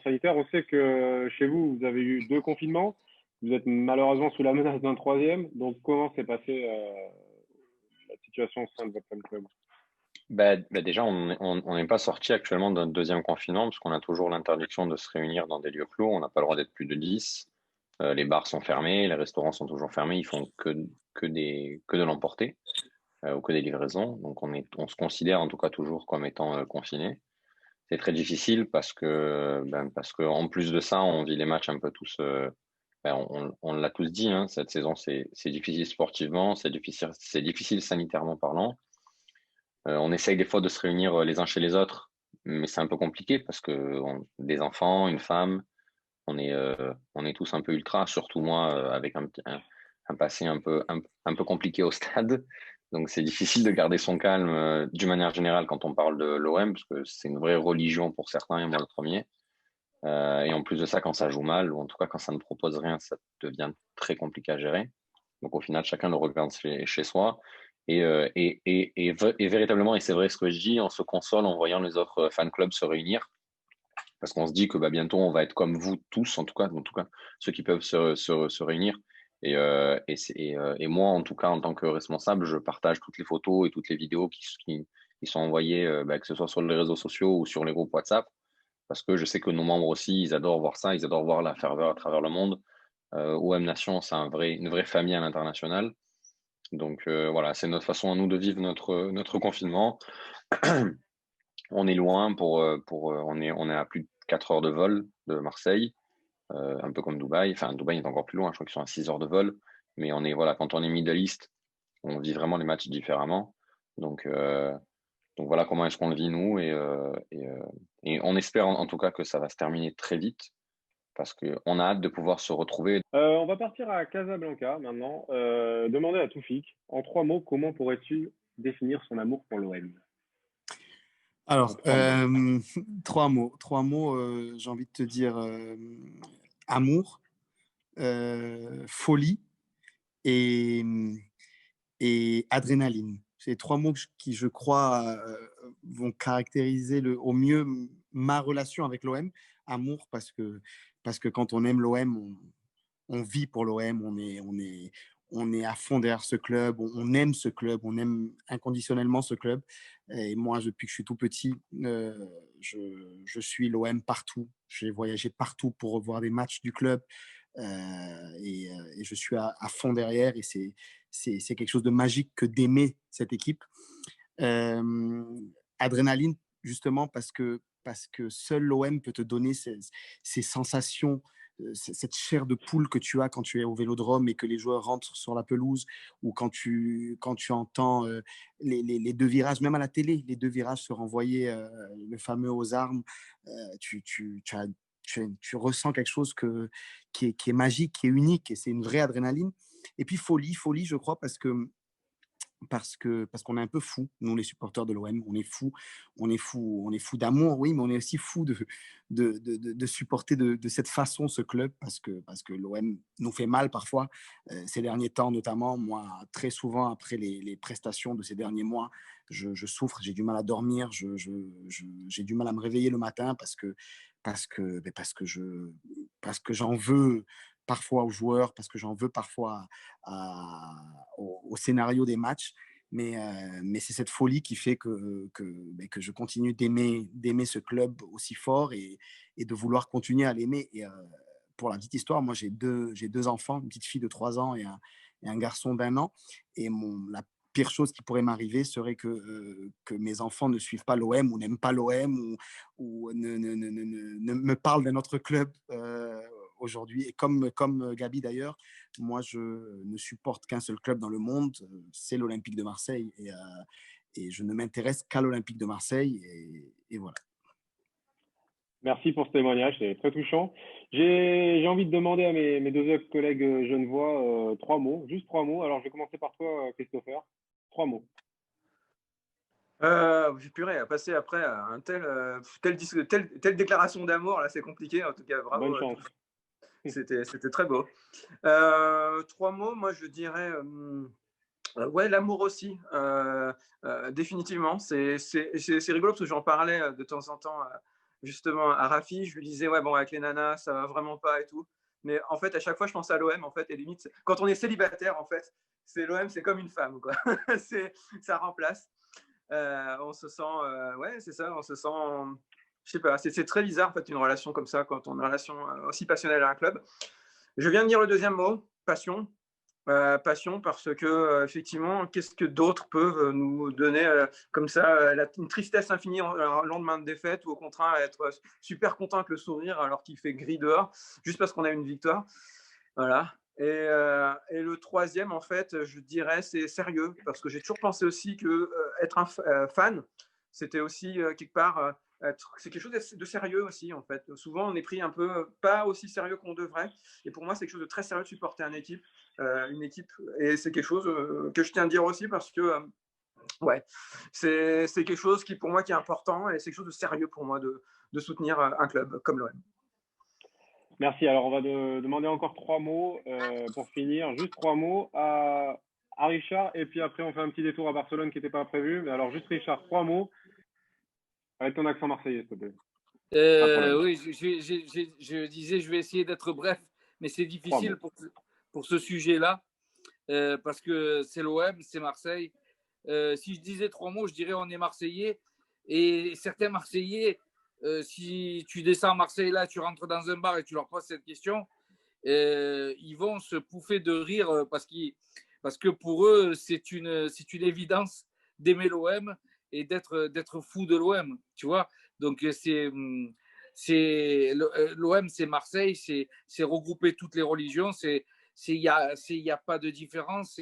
sanitaire. On sait que chez vous, vous avez eu 2 confinements. Vous êtes malheureusement sous la menace d'un 3e. Donc, comment s'est passée la situation au sein de votre fan club? Déjà, on n'est pas sorti actuellement d'un 2e confinement parce qu'on a toujours l'interdiction de se réunir dans des lieux clos. On n'a pas le droit d'être plus de 10. Les bars sont fermés, les restaurants sont toujours fermés. Ils font que de l'emporter ou que des livraisons. Donc, on se considère en tout cas toujours comme étant confiné. C'est très difficile parce que en plus de ça, on vit les matchs un peu tous. On l'a tous dit, hein, cette saison, c'est difficile sportivement, c'est difficile sanitairement parlant. On essaye des fois de se réunir les uns chez les autres, mais c'est un peu compliqué parce que des enfants, une femme, on est tous un peu ultra, surtout moi avec un passé un peu compliqué au stade. Donc c'est difficile de garder son calme d'une manière générale quand on parle de l'OM, parce que c'est une vraie religion pour certains, et moi le premier. Et en plus de ça, quand ça joue mal, ou en tout cas quand ça ne propose rien, ça devient très compliqué à gérer. Donc au final, chacun le regarde chez soi. Et véritablement, et c'est vrai ce que je dis, on se console en voyant les autres fan clubs se réunir. Parce qu'on se dit que bientôt, on va être comme vous tous, en tout cas ceux qui peuvent se réunir. Et moi, en tout cas, en tant que responsable, je partage toutes les photos et toutes les vidéos qui sont envoyées, que ce soit sur les réseaux sociaux ou sur les groupes WhatsApp, parce que je sais que nos membres aussi, ils adorent voir ça, ils adorent voir la ferveur à travers le monde. OM Nation, c'est une vraie famille à l'international. Donc voilà, c'est notre façon à nous de vivre notre confinement. On est loin on est à plus de 4 heures de vol de Marseille, un peu comme Dubaï. Enfin, Dubaï est encore plus loin, je crois qu'ils sont à 6 heures de vol. Mais quand on est Middle East, on vit vraiment les matchs différemment. Donc voilà comment est-ce qu'on le vit nous. Et on espère en tout cas que ça va se terminer très vite parce qu'on a hâte de pouvoir se retrouver. On va partir à Casablanca maintenant. Demander à Toufik, en 3 mots, comment pourrais-tu définir son amour pour l'OM? Alors, 3 mots. 3 mots, j'ai envie de te dire amour, folie et adrénaline. C'est 3 mots qui, je crois, vont caractériser au mieux ma relation avec l'OM. Amour, parce que quand on aime l'OM, on vit pour l'OM, on est à fond derrière ce club, on aime ce club, on aime inconditionnellement ce club. Et moi, depuis que je suis tout petit, je suis l'OM partout. J'ai voyagé partout pour revoir des matchs du club. Et je suis à fond derrière. Et c'est quelque chose de magique que d'aimer cette équipe. Adrénaline, justement, parce que parce que seul l'OM peut te donner ces sensations, cette chair de poule que tu as quand tu es au Vélodrome et que les joueurs rentrent sur la pelouse, ou quand tu entends les deux virages, même à la télé, les deux virages se renvoyer, le fameux aux armes, tu ressens quelque chose qui est magique, qui est unique, et c'est une vraie adrénaline. Et puis folie, je crois, parce qu'on est un peu fou, nous les supporters de l'OM, on est fou d'amour, oui, mais on est aussi fou de supporter de cette façon ce club, parce que l'OM nous fait mal parfois, ces derniers temps notamment. Moi, très souvent après les prestations de ces derniers mois, je souffre, j'ai du mal à dormir, j'ai du mal à me réveiller le matin, parce que j'en veux parfois aux joueurs, parce que j'en veux parfois au scénario des matchs. Mais c'est cette folie qui fait que je continue d'aimer ce club aussi fort, et de vouloir continuer à l'aimer. Et pour la petite histoire, moi j'ai deux enfants, une petite fille de 3 ans et un garçon d'1 an. Et la pire chose qui pourrait m'arriver serait que mes enfants ne suivent pas l'OM, ou n'aiment pas l'OM, ou ne me parlent d'un autre club aujourd'hui. Et comme Gabi d'ailleurs, moi je ne supporte qu'un seul club dans le monde, c'est l'Olympique de Marseille, et je ne m'intéresse qu'à l'Olympique de Marseille, et voilà. Merci pour ce témoignage, c'est très touchant. J'ai envie de demander à mes deux autres collègues genevois 3 mots, juste 3 mots. Alors je vais commencer par toi, Christopher. 3 mots. Purée, à passer après à telle déclaration d'amour, là c'est compliqué. En tout cas, bravo. Bonne chance. C'était très beau. 3 mots, moi je dirais ouais, l'amour aussi, définitivement. C'est rigolo parce que j'en parlais de temps en temps justement à Rafi. Je lui disais, ouais, bon, avec les nanas, ça va vraiment pas et tout. Mais en fait, à chaque fois, je pense à l'OM, en fait, et limite, quand on est célibataire, en fait, l'OM, c'est comme une femme, quoi. Ça remplace. On se sent, ouais, c'est ça, on se sent, je sais pas, c'est très bizarre, en fait, une relation comme ça, quand on a une relation aussi passionnelle à un club. Je viens de dire le deuxième mot, passion. Passion, parce que effectivement, qu'est-ce que d'autres peuvent nous donner comme ça, une tristesse infinie en lendemain de défaite, ou au contraire être super content avec le sourire alors qu'il fait gris dehors, juste parce qu'on a une victoire. Voilà. Et le troisième, en fait, je dirais, c'est sérieux, parce que j'ai toujours pensé aussi que être un fan, c'était aussi quelque part c'est quelque chose de sérieux aussi, en fait. Souvent, on est pris un peu pas aussi sérieux qu'on devrait. Et pour moi, c'est quelque chose de très sérieux de supporter une équipe. Et c'est quelque chose que je tiens à dire aussi, parce que ouais, c'est quelque chose qui, pour moi, qui est important, et c'est quelque chose de sérieux pour moi de soutenir un club comme l'OM. Merci. Alors, on va demander encore 3 mots pour finir. Juste 3 mots à Richard, et puis après, on fait un petit détour à Barcelone qui n'était pas prévu. Mais alors, juste Richard, 3 mots avec ton accent marseillais, s'il te plaît. Oui, je disais, je vais essayer d'être bref, mais c'est difficile pour ce sujet-là, parce que c'est l'OM, c'est Marseille. Si je disais 3 mots, je dirais on est Marseillais. Et certains Marseillais, si tu descends à Marseille, là, tu rentres dans un bar et tu leur poses cette question, ils vont se pouffer de rire, parce que pour eux, c'est une évidence d'aimer l'OM et d'être fou de l'OM, tu vois. Donc, l'OM, c'est Marseille, c'est regrouper toutes les religions, il y a pas de différence,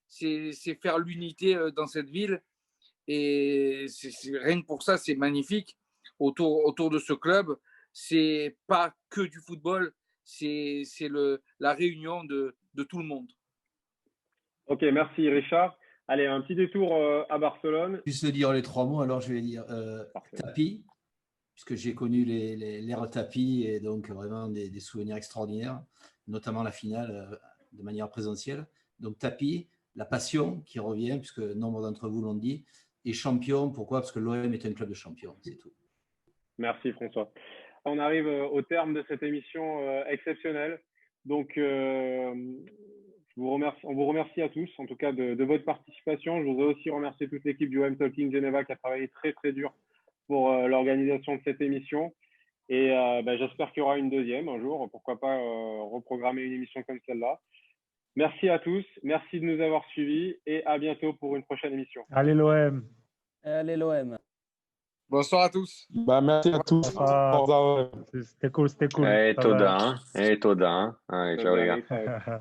c'est faire l'unité dans cette ville. Et rien que pour ça, c'est magnifique autour de ce club. C'est pas que du football, c'est la réunion de tout le monde. Ok, merci Richard. Allez, un petit détour à Barcelone. Juste dire les 3 mots, alors je vais dire tapis, puisque j'ai connu l'ère tapis, et donc vraiment des souvenirs extraordinaires, notamment la finale de manière présentielle. Donc tapis, la passion qui revient, puisque nombre d'entre vous l'ont dit, et champion, pourquoi? Parce que l'OM est un club de champions, c'est tout. Merci François. On arrive au terme de cette émission exceptionnelle. Donc, on vous remercie à tous, en tout cas de votre participation. Je voudrais aussi remercier toute l'équipe du OM Talking Geneva qui a travaillé très très dur pour l'organisation de cette émission. Et j'espère qu'il y aura une deuxième un jour. Pourquoi pas reprogrammer une émission comme celle-là. Merci à tous, merci de nous avoir suivis, et à bientôt pour une prochaine émission. Allez l'OM. Allez l'OM. Bonsoir à tous. Bah, merci à tous. Au revoir. C'était cool, c'était cool. Eh, Ça va. Toda, hein. Eh, Toda, hein. Allez, ciao les gars. Ciao.